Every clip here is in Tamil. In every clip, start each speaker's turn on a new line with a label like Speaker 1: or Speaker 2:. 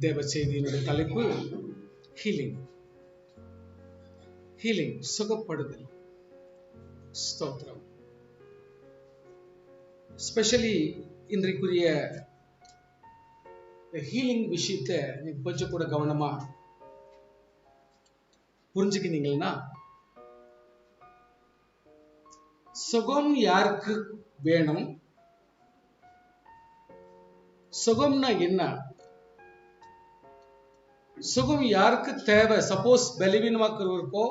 Speaker 1: தேவ செய்தியினுடைய தலைப்பு ஹீலிங். ஹீலிங், சுகப்படுதல். ஸ்தோத்திரம். ஸ்பெஷலி இன்றைக்குரிய ஹீலிங் விஷயத்தை கொஞ்சம் கூட கவனமா புரிஞ்சுக்கினீங்கன்னா, சுகம் யாருக்கு வேணும், சுகம்னா என்ன, சுகம் யாருக்கு தேவை, சப்போஸ் பலவீனமாக்குறவருக்கோ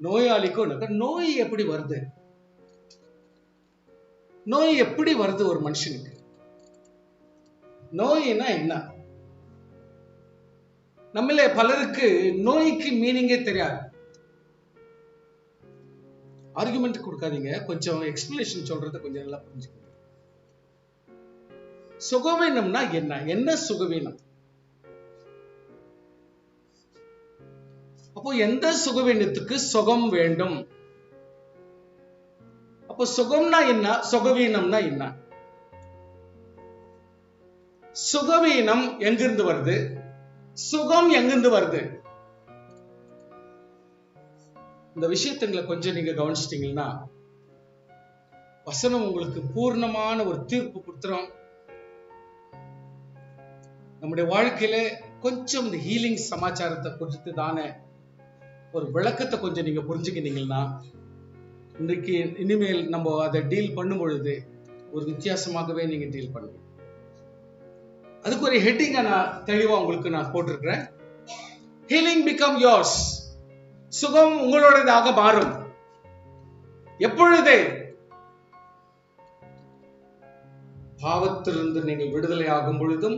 Speaker 1: நோயாளிக்கோ, நோய் எப்படி வருது, நோய் எப்படி வருது ஒரு மனுஷனுக்கு, நோய்னா என்ன? நம்மளே பலருக்கு நோய்க்கு மீனிங்கே தெரியாது. ஆர்குமெண்ட் கொடுக்காதீங்க, கொஞ்சம் எக்ஸ்பிளனேஷன் சொல்றதை கொஞ்சம் நல்லா புரிஞ்சுக்கோங்க. சுகவீனம்னா என்ன, என்ன சுகவீனம்? அப்போ எந்த சுகவீனத்துக்கு சுகம் வேண்டும்? அப்போ சுகம்னா என்ன, சுகவீனம்னா என்ன? சுகவீனம் எங்கிருந்து வருது, சுகம் எங்கிருந்து வருது? இந்த விஷயத்துங்களை கொஞ்சம் நீங்க கவனிச்சிட்டீங்கன்னா, வசனம் உங்களுக்கு பூர்ணமான ஒரு தீர்ப்பு கொடுத்துரும். நம்முடைய வாழ்க்கையில கொஞ்சம் இந்த ஹீலிங் சமாச்சாரத்தை குறித்து தானே ஒரு விளக்கத்தை கொஞ்சம் நீங்க புரிஞ்சுக்கிட்டீங்கன்னா, இன்றைக்கு இனிமேல் நம்ம அதை டீல் பண்ணும் பொழுது ஒரு வித்தியாசமாகவே நீங்க டீல் பண்ணுவீங்க. அதுக்கு ஒரு ஹெட்டிங்க நான் தெளிவா உங்களுக்கு நான் போட்டிருக்கிறேன். Healing become yours. சுகம் உங்களோடதாக மாறும். எப்பொழுது? பாவத்திலிருந்து நீங்கள் விடுதலை ஆகும் பொழுதும்,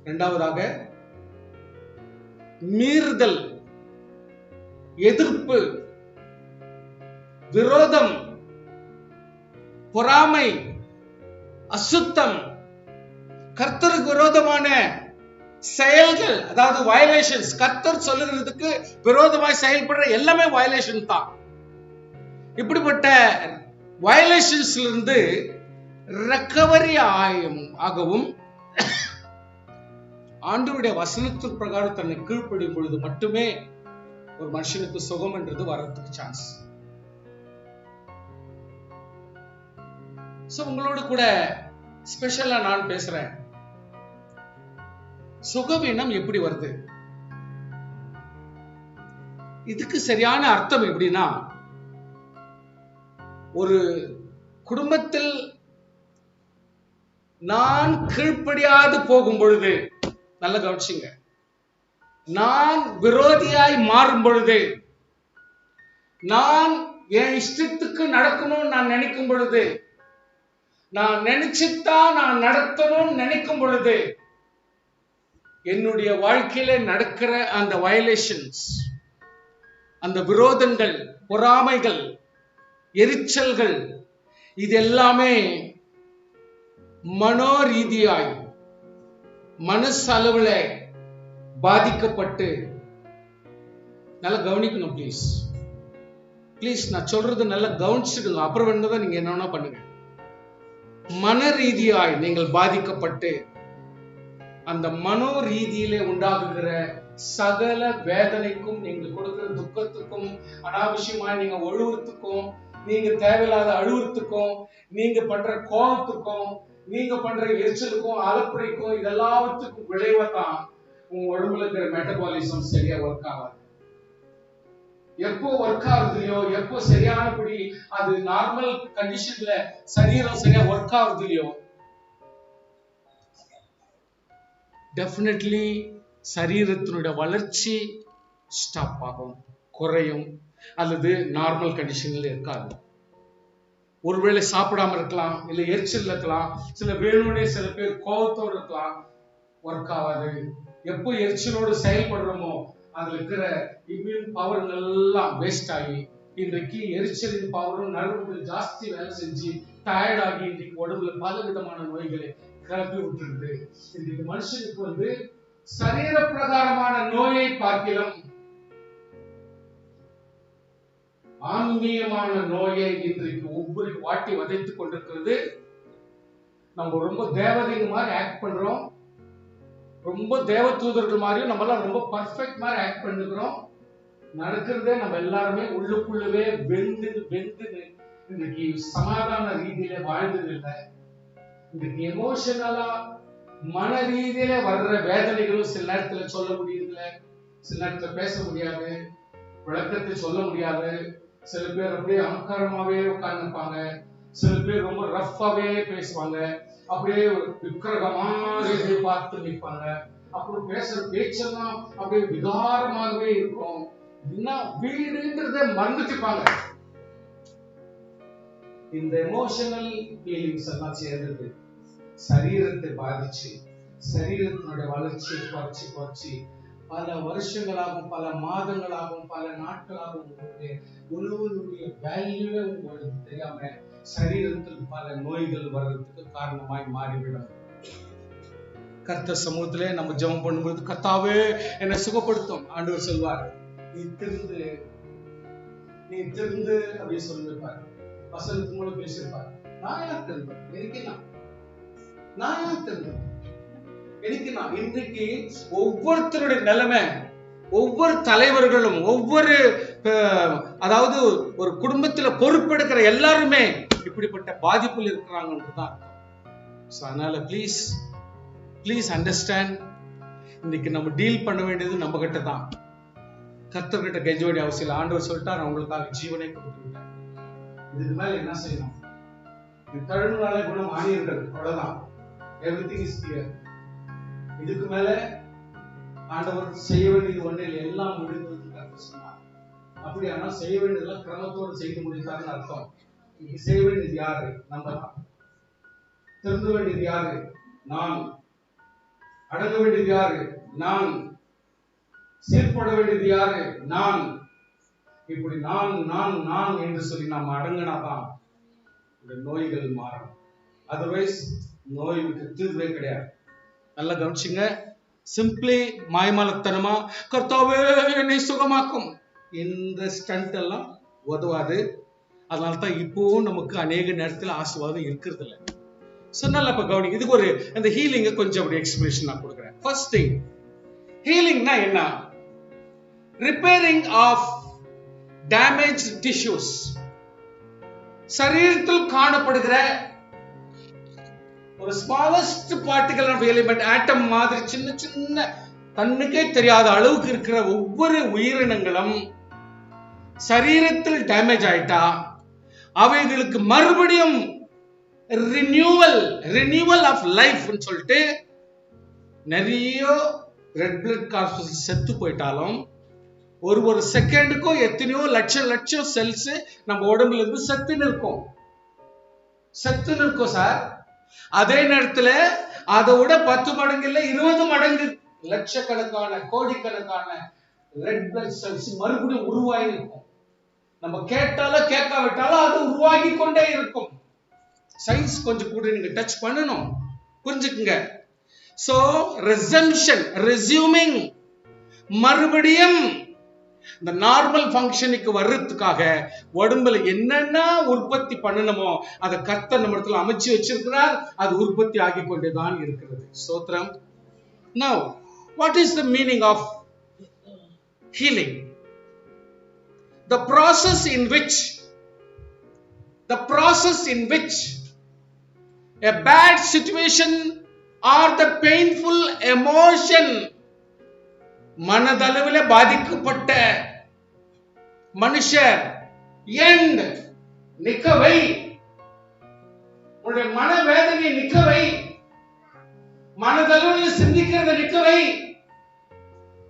Speaker 1: இரண்டாவதாக மீறுதல், எதிர்ப்பு, விரோதம், பொறாமை, அசுத்தம், கர்த்தருக்கு விரோதமான செயல்கள், அதாவது வயலேஷன்ஸ், கர்த்தர் சொல்லுகிறதுக்கு விரோதமாய் செயல்படுற எல்லாமே வயலேஷன் தான். இப்படிப்பட்ட வயலேஷன்ஸ்ல இருந்து ரெக்கவரி ஆகவும் ஆண்டவருடைய வசனத்தின் பிரகாரம் தன்னை கீழ்ப்படியும் பொழுது மட்டுமே ஒரு மனுஷனுக்கு சுகம் என்றது வர்றதுக்கு சான்ஸ். உங்களோட கூட ஸ்பெஷலா நான் பேசுறேன். சுகவீனம் எப்படி வருது? இதுக்கு சரியான அர்த்தம் எப்படின்னா, ஒரு குடும்பத்தில் நான் கீழ்ப்படியாது போகும் பொழுது, நல்ல கவனிச்சுங்க, நான் விரோதியாய் மாறும் பொழுது, நான் என் இஷ்டத்துக்கு நடக்கணும்னு நான் நினைக்கும் பொழுது, நான் நினைச்சுதான் நான் நடத்தணும்னு நினைக்கும் பொழுது, என்னுடைய வாழ்க்கையில நடக்கிற அந்த வயலேஷன்ஸ், அந்த விரோதங்கள், பொறாமைகள், எரிச்சல்கள், இது எல்லாமே மனோரீதியாய் மனசளவுல பாதிக்கப்பட்டு, நல்லா கவனிக்கணும் ப்ளீஸ் ப்ளீஸ், நான் சொல்றது நல்லா கவனிச்சுடுங்க. அப்புறம் வேணுதான் நீங்க என்னன்னா பண்ணுங்க. மன ரீதியாய் நீங்கள் பாதிக்கப்பட்டு, அந்த மனோ ரீதியிலே உண்டாகுகிற சகல வேதனைக்கும், நீங்க கொடுக்கிற துக்கத்துக்கும், அனாவசியமாய் நீங்க ஒழுவத்துக்கும், நீங்க தேவையில்லாத அழுவத்துக்கும், நீங்க பண்ற கோபத்துக்கும், நீங்க பண்ற எரிச்சலுக்கும், அலப்புறைக்கும், இதெல்லாத்துக்கும் விளைவதான் உங்க உடம்புல இருக்கிற மெட்டபாலிசம் சரியா ஒர்க் ஆகாது. எப்போ ஒர்க் ஆகுதுலையோ, எப்போ சரியானபடி அது நார்மல் கண்டிஷன்ல சரீரம் சரியா ஒர்க் ஆகுதுலையோ, டெஃபினெட்லி சரீரத்தினுடைய வளர்ச்சி ஸ்டாப் ஆகும், குறையும், அல்லது நார்மல் கண்டிஷன்ல இருக்காது. ஒருவேளை சாப்பிடாம இருக்கலாம், இல்ல எரிச்சல் இருக்கலாம், சில வேணும்னே சில பேர் கோபத்தோடு இருக்கலாம், ஒர்க் ஆகாது. எப்போ எரிச்சலோடு செயல்படுறோமோ அதுல இருக்கிற இம்யூன் பவர் எல்லாம் வேஸ்ட் ஆகி, இன்றைக்கு எரிச்சலின் பவரும் நரம்புகள் ஜாஸ்தி வேலை செஞ்சு டயர்ட் ஆகி இன்றைக்கு உடம்புல பல விதமான நோய்களை கிளப்பி விட்டுருது. இன்றைக்கு மனுஷனுக்கு சரீர பிரகாரமான நோயை பார்க்கலாம், ஆன்மீகமான நோயை இன்றைக்கு ஒவ்வொரு வாட்டி வதைத்துக் கொண்டிருக்கிறது. நம்ம ரொம்ப தேவதைங்க மாதிரி ஆக்ட் பண்றோம், ரொம்ப தேவ தூதர்கள் மாதிரியும் நம்மளாம் ரொம்ப பர்ஃபெக்ட் மாதிரி ஆக்ட் பண்ணிக்கிறோம். நடக்கிறதே நம்ம எல்லாருமே உள்ளுக்குள்ளவே வெந்து இன்னைக்கு சமாதான ரீதியில வாழ்ந்தது இல்லை. இன்னைக்கு எமோஷனலா மன ரீதியில வர்ற வேதனைகளும் சில நேரத்துல சொல்ல முடியல, சில நேரத்துல பேச முடியாது, விளக்கத்தை சொல்ல முடியாது. சில பேர் அப்படியே அகங்காரமாவே உட்கார்ந்துப்பாங்க, சில பேர் ரொம்ப ரஃப்பாவே பேசுவாங்க, அப்படியே விக்கிரகமாக பார்த்து நிற்பாங்க. அப்புறம் பேசுற பேச்செல்லாம் அப்படியே விகாரமாகவே இருக்கும். என்ன வீடுன்றத மறந்துட்டுப்பாங்க. இந்த எமோஷனல் ஃபீலிங்ஸ் எல்லாம் சேர்ந்தது சரீரத்தை பாதிச்சு சரீரத்தினுடைய வளர்ச்சியை குறைச்சி பல வருஷங்களாகவும் பல மாதங்களாகவும் பல நாட்களாகவும் உணவுடைய வேல்யூவே உங்களுக்கு தெரியாம சரீரத்தில் பல நோய்கள் வர்றதுக்கு காரணமாய் மாறிவிடும். கர்த்தர் சமூகத்திலே நம்ம ஜெபம் பண்ணும்போது, கர்த்தாவே என்னை சுகப்படுத்தும். ஆண்டவர் சொல்வார், நீ திருந்து அப்படி சொல்லிருப்பார். வசனத்து மூலம் பேசியிருப்பார். நான் யார் திரும்பேன்? எனக்கு நான் இன்றைக்கு ஒவ்வொருத்தருடைய நிலைமை, ஒவ்வொரு தலைவர்களும், ஒவ்வொரு அதாவது ஒரு குடும்பத்துல பொறுப்பெடுக்கிற எல்லாருமே இப்படிப்பட்ட பாதிப்பில் இருக்கிறாங்கன்றதுதான். அதனால ப்ளீஸ் அண்டர்ஸ்டாண்ட், இன்னைக்கு நம்ம டீல் பண்ண வேண்டியது நம்ம கிட்ட தான். கர்த்தர்கிட்ட கெஞ்ச வேண்டிய அவசியம் இல்லை. ஆண்டவர் சொல்லிட்டா, நான் உங்களுக்காக ஜீவனை கொடுத்துருக்கேன், இதுக்கு மேல என்ன செய்யணும்? தழுவுனால குணம் ஆணியர்கள், அவ்வளவுதான். Everything is clear. இதுக்கு மேல ஆண்டவர் செய்ய வேண்டியது ஒன்றில் எல்லாம் முடிந்தது கர்த்தர் சொன்னார். அப்படியானா செய்ய வேண்டியதெல்லாம் கிரமத்தோடு செய்து முடித்தாருன்னு அர்த்தம். இன்னைக்கு செய்ய வேண்டியது யாரு? நம்ம தான். திருந்த வேண்டியது யாரு? நான். அடங்க வேண்டியது யாரு? நான். சீர்பட வேண்டியது யாரு? நான். இப்படி நான் என்று சொல்லி நாம் அடங்கினாதான் இந்த நோய்கள் மாறும். அதர்வைஸ் நோய்க்கு தீர்வே கிடையாது. நல்லா கவனிச்சுங்க. சிம்பிளி மாய்மாலத்தனமா கர்த்தாவே என்னை சுகமாக்கும், இந்த ஸ்டண்ட் எல்லாம் உதவாது. அதனால்தான் இப்பவும் நமக்கு அநேக நேரத்தில் ஆசீர்வாதம் இருக்கிறது இல்லை. சொன்னால அப்ப கவனி, இதுக்கு ஒரு அந்த ஹீலிங்க கொஞ்சம் அப்படி எக்ஸ்பிளேஷன் நான் கொடுக்குறேன். ஃபர்ஸ்ட் திங், ஹீலிங்னா என்ன? Repairing of damage tissues. சரீரத்தில் காணப்படுகிற ஒரு smallest particle of element, atom மாதிரி சின்ன சின்ன கண்ணுக்கே தெரியாத அளவுக்கு இருக்கிற ஒவ்வொரு உயிரினங்களும் சரீரத்தில் டேமேஜ் ஆயிட்டா அவைகளுக்கு மறுபடியும் ரினியூவல் ஆஃப் லைஃப் சொல்லிட்டு நிறைய ரெட் பிளட் கார்பஸ் செத்து போயிட்டாலும் ஒரு செகண்டுக்கும் எத்தனையோ லட்சம் செல்ஸ் நம்ம உடம்புல இருந்து செத்து நிற்கும் சார். அதே நேரத்துல அதை விட 10 மடங்கு இல்ல 20 மடங்கு லட்சக்கணக்கான கோடிக்கணக்கான ரெட் பிளட் செல்ஸ் மறுபடியும் உருவாகி இருக்கும். நம்ம கேட்டாலும் கேட்காவிட்டாலும் அது உருவாகி கொண்டே இருக்கும். சயின்ஸ் கொஞ்சம் கூட நீங்க டச் பண்ணணும், புரிஞ்சுக்குங்க. சோ ரெஸ்யூமிங், மறுபடியும் இந்த நார்மல் ஃபங்க்ஷனுக்கு வர்றதுக்காக உடம்புல என்னென்ன உற்பத்தி பண்ணணுமோ அதை கர்த்தர் நம்ம இடத்துல அமைச்சு வச்சிருக்கிறார். அது உற்பத்தி ஆகி கொண்டுதான் இருக்கிறது. ஸ்தோத்திரம். Now, what is the meaning of healing? The process in which a bad situation or the painful emotion, மனதளவில் பாதிக்கப்பட்ட மனுஷர் end நிக்கவை, உன்னுடைய மனவேதனை நிக்கவை, மனதளவில் சிந்திக்கிறத நிக்கவை,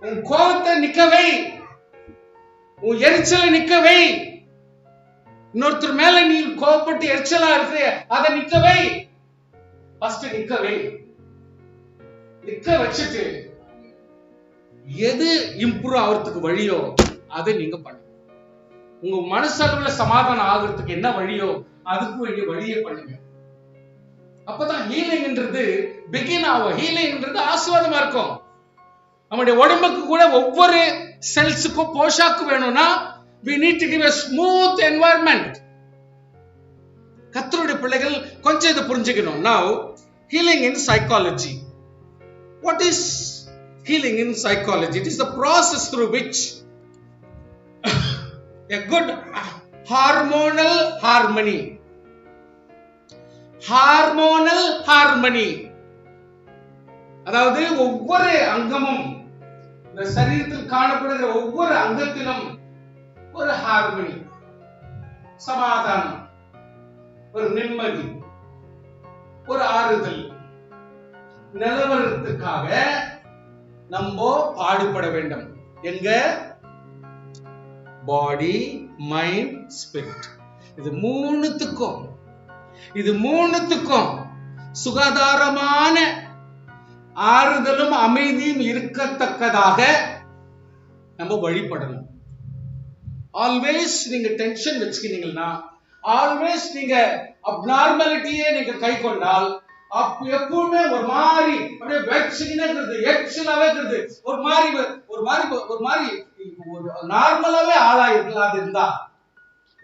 Speaker 1: உன் கோபத்தை நிக்கவை, உன் எரிச்சலை நிக்கவை, இன்னொருத்தர் மேல நீ கோபப்பட்டு எரிச்சலா இருக்கிற அதை நிக்கவை. ஃபர்ஸ்ட் நிக்கவை. நிக்க வச்சுட்டு எது இம்ப்ரூவ் ஆகிறதுக்கு வழியோ அதை நீங்க பண்ணுங்க. உங்க மனசளவுல சமாதானம் ஆகிறதுக்கு என்ன வழியோ அதுக்கு வேண்டிய வழியை பண்ணுங்க. அப்பதான் ஹீலிங்ன்றது பிகின் ஆகும். ஹீலிங்ன்றது ஆசீர்வாதமா இருக்கும். நம்முடைய உடம்புக்கு கூட ஒவ்வொரு செல்ஸுக்கும் போஷாக்கு வேணும்னா we need to give a smooth environment. கர்த்தருடைய பிள்ளைகள் கொஞ்சம் இதை புரிஞ்சுக்கணும். Now Healing in psychology. What is healing in psychology? It is the process through which a good hormonal harmony. அதாவது ஒவ்வொரு அங்கமும், இந்த சரீரத்தில் காணப்படுகிற ஒவ்வொரு அங்கத்திலும் ஒரு ஹார்மனி, சமாதானம், ஒரு நிம்மதி, ஒரு ஆறுதல் நிலவரத்துக்காக நம்ம பாடுபட வேண்டும். எங்க? பாடி, மைண்ட், ஸ்பிரிட். இது மூணுத்துக்கும் சுகாதாரமான ஆறுதலும் அமைதியும் இருக்கத்தக்கதாக நம்ம வழிபடணும். ஆல்வேஸ் நீங்க டென்ஷன் வச்சுக்கிட்டீங்கன்னா, ஆல்வேஸ் நீங்க அப்நார்மாலிட்டியே நீங்க கை கொண்டால், எப்பவுமே ஒரு மாதிரி அப்படியே வெச்சுக்கினே இருக்கிறது, எக்ஸலாவே இருக்கிறது, ஒரு மாதிரி நார்மலாவே ஆளாயிருக்கலாம். அது இருந்தா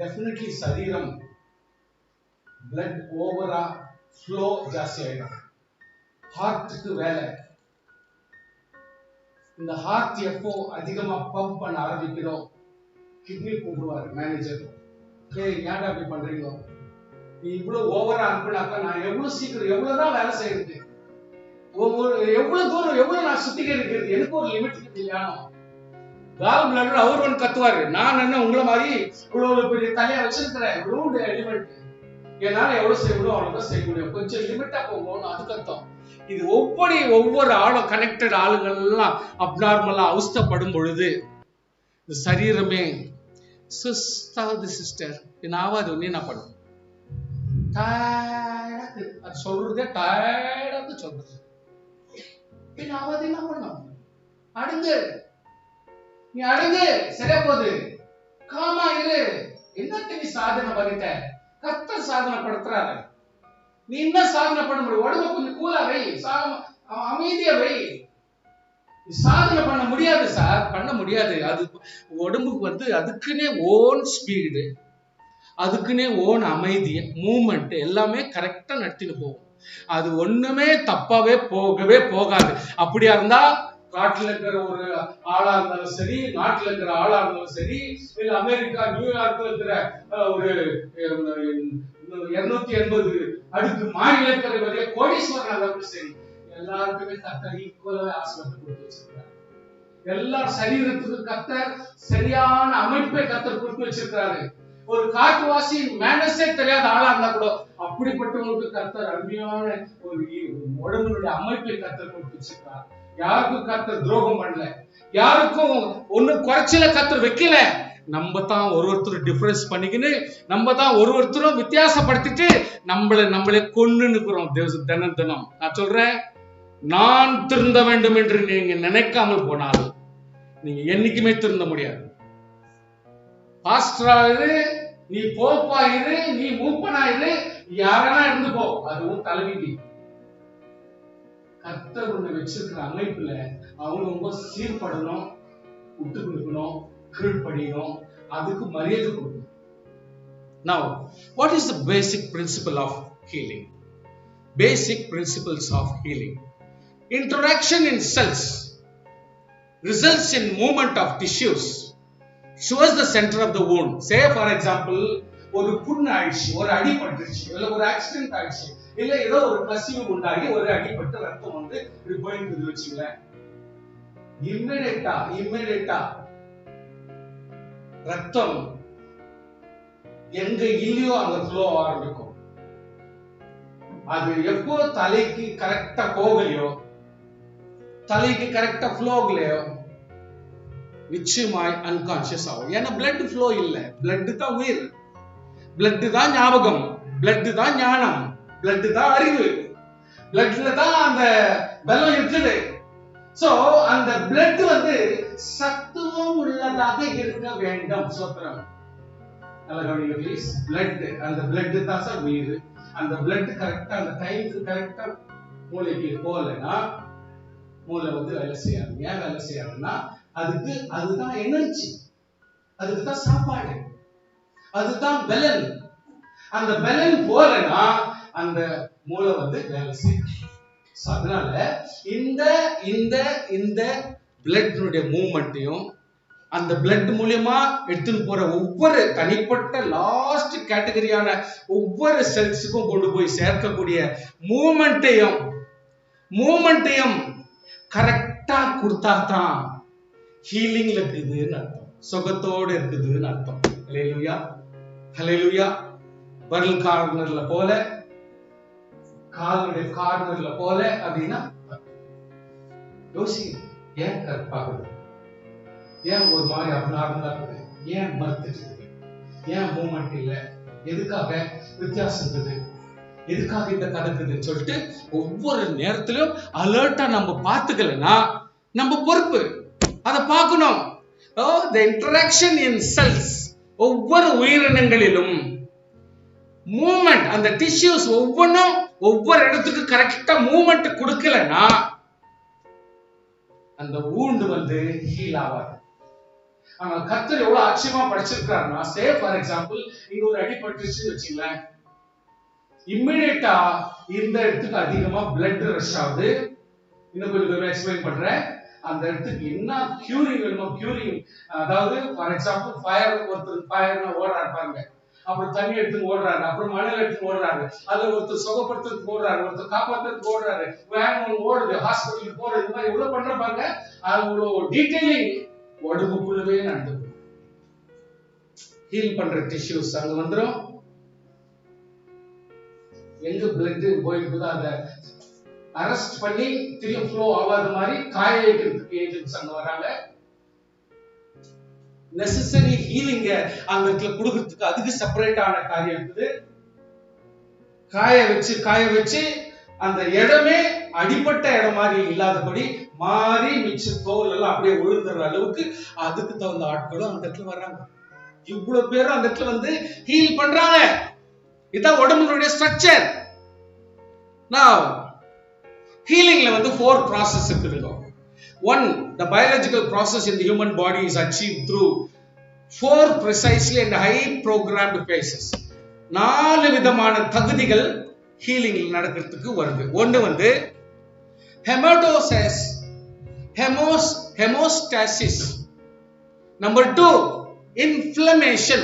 Speaker 1: டெஃபினெட்லி சரீரம் பிளட் ஓவரா ஃப்ளோ ஜாஸ்தி ஆயிடும். ஹார்ட்டுக்கு வேலை. இந்த ஹார்ட் எப்போ அதிகமா பம்ப் பண்ண ஆரம்பிக்கிறோம், கிட்னி கூப்பிடுவார் மேனேஜர், ஏன்டா அப்படி பண்றீங்க, நீ இவ்வளவு ஓவரா அனுப்பினாக்கா நான் எவ்வளவு சீக்கிரம் எவ்வளவுதான் வேலை செய்யறது, எவ்வளவு தூரம் எவ்வளவு நான் சுத்திகரிக்கிறது, எனக்கு ஒரு லிமிட் இல்லையானோ. கால் பிளடர் அவர் ஒன்று கத்துவாரு, நான் என்ன உங்களை மாதிரி இவ்வளவு பெரிய தலையா வச்சிருக்கிறேன், ரூட் எலிமெண்ட், என்னால எவ்வளவு செய்ய முடியும் அவ்வளவுதான் செய்ய முடியும், கொஞ்சம் லிமிட்டா போகணும், அது கத்தம். இது ஒவ்வொரு ஆளும் கனெக்டட் ஆளுங்கள் எல்லாம் அப்நார்மலா அவஸ்தப்படும் பொழுது இந்த சரீரமே சுஸ்தாவது. சிஸ்டர் என்ன ஆவாது, ஒன்னு என்ன பண்ணும், அது சொல்றதே டயர்டாக சொல்றது. என்ன ஆவாது, என்ன பண்ணும், அடங்கு, நீ அடங்கு, சரியா போகுது, காமா இரு, என்னத்தை நீ சாதனை பண்ணிட்ட, கர்த்தர் சாதனை படுத்துறாரு, நீ என்ன சாதனை பண்ண முடியும், உடம்பு கொஞ்சம் கூலா வை, அமைதியா வை. சாதனை பண்ண முடியாது சார், பண்ண முடியாது. அது உடம்புக்கு அதுக்குன்னே ஓன் ஸ்பீடு, அதுக்குன்னே ஓன் அமைதி, மூமெண்ட் எல்லாமே கரெக்டா நடத்திட்டு போகும். அது ஒண்ணுமே தப்பாவே போகவே போகாது. அப்படியா இருந்தா காட்டுல இருக்கிற ஒரு ஆளா இருந்தாலும் சரி, நாட்டுல இருக்கிற ஆளா இருந்தாலும் சரி, இல்ல அமெரிக்கா நியூயார்க்ல இருக்கிற ஒரு 280 அடுக்கு மாநிலத்தில் கோடீஸ்வரன் சரி, எல்லாருக்குமே கர்த்தர் ஈக்குவலாவே ஆசீர்வாதம் கொடுத்து வச்சிருக்காரு. எல்லா சரீரத்துக்கு கர்த்தர் சரியான அமைப்பை கர்த்தர் கொடுத்து வச்சிருக்காரு. ஒரு காட்டுவாசி மேனஸே தெரியாத ஆளா இருந்தா கூட அப்படிப்பட்டவங்களுக்கு கர்த்தர் அருமையான ஒரு உடம்புடைய அமைப்பை கர்த்தர் கொடுத்து வச்சிருக்காரு. யாருக்கும் கர்த்தர் துரோகம் பண்ணல, யாருக்கும் ஒண்ணு குறைச்சல கர்த்தர் வைக்கல. நம்ம தான் ஒருத்தர் டிஃபரன்ஸ் பண்ணிக்கின்னு, நம்ம தான் ஒருத்தரும் வித்தியாசப்படுத்திட்டு நம்மளே கொண்டு நிற்கிறோம் தினம். நான் சொல்றேன், நான் திருந்த வேண்டும் என்று நீங்க நினைக்காமல் போனாலும் நீங்க என்னைக்குமே திருந்த முடியாது. பாஸ்டராயிரு, நீ போப்பாயிரு, நீ மூப்பனாயிரு, யாரா இருந்து போ, அதுவும் தலைவிதி. கர்த்தர் ஒண்ணு வச்சிருக்கிற அமைப்புல அவங்க ரொம்ப சீர்படணும், விட்டு கொடுக்கணும், கீழ்ப்படியணும், அதுக்கு மரியாதை கொடுக்கணும். Now, what is the basic principle of healing? Basic principles of healing. Interaction in cells results in movement of tissues towards the center of the wound. Say for example, ஒரு புண்ணு ஆயிடுச்சு, ஒரு அடிபட்டுருச்சு, இல்ல ஒரு ஆக்சிடென்ட் ஆயிடுச்சு, இல்ல ஏதோ ஒரு கசிவு உண்டாகி ஒரு அடிபட்டு ரத்தம் இப்படி போயிட்டு வச்சுங்களேன், இம்மிடியேட்டா ரத்தம் எங்க இல்லையோ அங்க ஃப்ளோ ஆரம்பிக்கும். அது எப்போ தலைக்கு கரெக்டா போகலையோ, தலைக்கு கரெக்டா ஃப்ளோகலையோ, நிச்சயமாய் அன்கான்சியஸ் ஆகும். ஏன்னா பிளட் ஃப்ளோ இல்ல. பிளட் தான் உயிர், பிளட் தான் ஞாபகம், பிளட் தான் ஞானம், பிளட் தான் அறிவு, பிளட்ல தான் அந்த பலம் இருக்குது. சோ அந்த பிளட் சத்துவம் உள்ளதாக இருக்க வேண்டும். சோத்திரம். நல்ல கவனிங்க ப்ளீஸ். பிளட், அந்த பிளட் தான் சார் உயிர். அந்த பிளட் கரெக்டா அந்த டைமுக்கு கரெக்டா மூளைக்கு போகலைன்னா மூளை வேலை செய்யாது. ஏன் வேலை செய்யாதுன்னா அதுதான் எனர்ஜி, அதுக்குதான் சாப்பாடு, அதுதான் பலன். அந்த பலன் போலனா அந்த மூளை வந்து வேலை செய்யும். அதனால இந்த இந்த இந்த பிளட்னுடைய மூவ்மெண்ட்டையும் அந்த பிளட் மூலியமா எடுத்துன்னு போற ஒவ்வொரு தனிப்பட்ட லாஸ்ட் கேட்டகரியான ஒவ்வொரு செல்ஸுக்கும் கொண்டு போய் சேர்க்கக்கூடிய மூமெண்ட்டையும் கரெக்டா கொடுத்தா தான் ஹீலிங்ல இருக்குதுன்னு அர்த்தம், சுகத்தோடு இருக்குதுன்னு அர்த்தம். ஹல்லேலூயா, ஹல்லேலூயா. விரல் கார்னர்ல போல, காலுடைய கார்னர்ல போல அப்படின்னா யோசி. ஏன் கற்பாகுது, ஏன் ஒரு மாதிரி அப்நார்மலா இருக்குது, ஏன் மறுத்துட்டு இருக்கு, ஏன் மூவ்மெண்ட் இல்லை, எதுக்காக வித்தியாசம் இருக்குது, எதுக்காக இந்த கணக்குதுன்னு சொல்லிட்டு ஒவ்வொரு நேரத்திலும் அலர்ட்டா நம்ம பார்த்துக்கலன்னா நம்ம பொறுப்பு அதை பார்க்கணும். the interaction in cells, ஒவ்வொரு உயிரினங்களிலும் மூவ்மெண்ட், அந்த டிஷ்யூஸ் ஒவ்வொன்றும் ஒவ்வொரு இடத்துக்கு கரெக்டா மூவ்மெண்ட் கொடுக்கலன்னா அந்த wound வந்து ஹீல் ஆகாது. ஆனா கர்த்தர் எவ்வளவு ஆச்சரியமா படிச்சிருக்காருன்னா, சே ஃபார் எக்ஸாம்பிள் இங்க ஒரு அடிபட்டுச்சுன்னு வச்சுங்களேன், இம்மிடியேட்டா இந்த இடத்துக்கு அதிகமா பிளட் ரஷ் ஆகுது. இன்னும் கொஞ்சம் எக்ஸ்பிளைன் பண்றேன். அந்த இடத்துக்கு என்ன கியூரிங் வேணுமோ கியூரிங், அதாவது ஃபார் எக்ஸாம்பிள் ஒருத்தர் ஃபயர்னா ஓடுறாரு பாருங்க, அப்புறம் தண்ணி எடுத்து ஓடுறாரு, அப்புறம் மணல் எடுத்து ஓடுறாரு, அதுல ஒருத்தர் சுகப்படுத்துறதுக்கு ஓடுறாரு, ஒருத்தர் காப்பாத்துறதுக்கு ஓடுறாரு, வேன் ஓடுது, ஹாஸ்பிட்டலுக்கு போறது, இந்த மாதிரி எவ்வளவு பண்ற பாருங்க. அவ்வளோ டீடைலிங் உடம்புக்குள்ளவே நடந்து ஹீல் பண்ற டிஷ்யூஸ் அங்க வந்துடும். எங்க பிளட் போயிருக்குதோ அதை அரெஸ்ட் பண்ணி திரும்ப ஃப்ளோ ஆகாத மாதிரி காய வைக்கிறதுக்கு ஏஜென்ட்ஸ் அங்க வராங்க. நெசசரி ஹீலிங்க அந்த இடத்துல கொடுக்கிறதுக்கு அதுக்கு செப்பரேட்டான காரியம் இருக்குது. காய வச்சு அந்த இடமே அடிப்பட்ட இடம் மாதிரி இல்லாதபடி மாறி மிச்ச தோல் எல்லாம் அப்படியே விழுந்துற அளவுக்கு அதுக்கு தகுந்த ஆட்களும் அந்த இடத்துல வர்றாங்க. இவ்வளவு பேரும் அந்த இடத்துல வந்து ஹீல் பண்றாங்க. இதான் உடம்புடைய ஸ்ட்ரக்சர். Now ஹீலிங்ல வந்து 4 process இருக்குதுங்க. One, the biological process in the human body is achieved through 4 precisely and high programmed phases. 4 விதமான தகுதிகள் ஹீலிங்ல நடக்கிறதுக்கு வருது. ஒன்று வந்து hemostasis. Number 2, inflammation.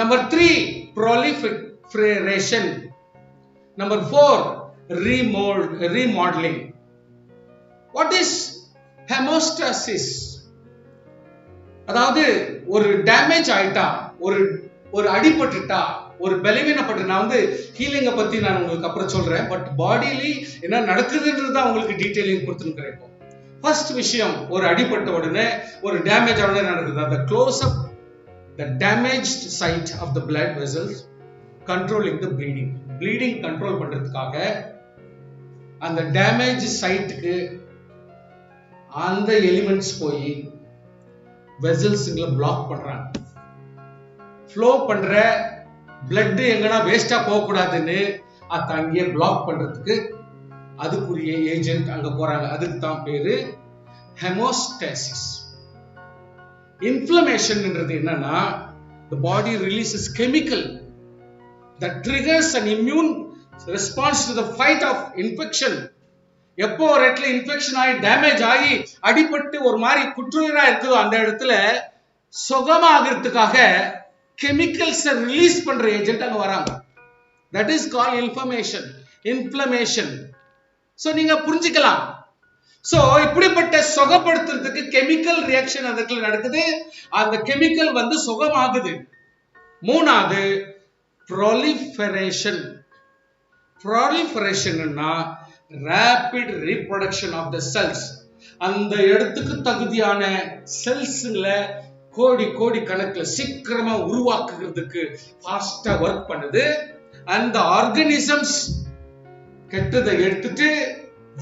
Speaker 1: Number 3, proliferation. Number 4, remodeling. What is hemostasis? அதாவது ஒரு டேமேஜ் ஆயிட்டா, ஒரு அடிபட்டுட்டா, ஒரு பலவீனப்பட்டு, நான் வந்து ஹீலிங்கை பத்தி நான் உங்களுக்கு அப்புறம் சொல்றேன். பட் பாடியில என்ன நடக்குதுன்றது தான் உங்களுக்கு டீடைலிங் கொடுத்துருக்கிறேன். இப்போ ஃபர்ஸ்ட் விஷயம், ஒரு அடிபட்ட உடனே ஒரு டேமேஜ் உடனே நடக்குது. அந்த close up the damaged site of the blood vessels, controlling the bleeding control பண்றதுக்காக அந்த டேமேஜ் சைட்டுக்கு அந்த எலிமெண்ட்ஸ் போய் வெசல்ஸ்ல பிளாக் பண்றாங்க. ஃப்ளோ பண்ற பிளட் எங்கனா வேஸ்டா போக கூடாதுன்னு அது அங்கேயே பிளாக் பண்றதுக்கு அதுக்குரிய ஏஜென்ட் அங்க போறாங்க. அதுக்கு தான் பேரு ஹெமோஸ்டாசிஸ். இன்ஃப்ளமேஷன்ன்றது என்னன்னா, the body releases chemical that triggers an immune response to the fight of infection. எப்போ ஒரு இடத்துல இன்ஃபெக்ஷன் ஆகி டேமேஜ் ஆகி அடிபட்டு ஒரு மாதிரி குற்றுயிரா இருக்குதோ அந்த இடத்துல சுகமாகிறதுக்காக கெமிக்கல்ஸ் ரிலீஸ் பண்ற ஏஜென்ட் அங்க வராங்க. That is called inflammation. So நீங்க புரிஞ்சுக்கலாம். சோ இப்படிப்பட்ட சுகப்படுத்துறதுக்கு கெமிக்கல் ரியாக்ஷன் அந்த இடத்துல நடக்குது. அந்த கெமிக்கல் வந்து சுகமாகுது. மூணாவது proliferation-னா rapid reproduction of the cells. அந்த இடத்துக்கு தகுதியான செல்ஸ்ல கோடி கணக்குல சீக்கிரமா உருவாக்குறதுக்கு ஃபாஸ்டா ஒர்க் பண்ணுது. அந்த ஆர்கானிசம்ஸ் கெட்டதை எடுத்துட்டு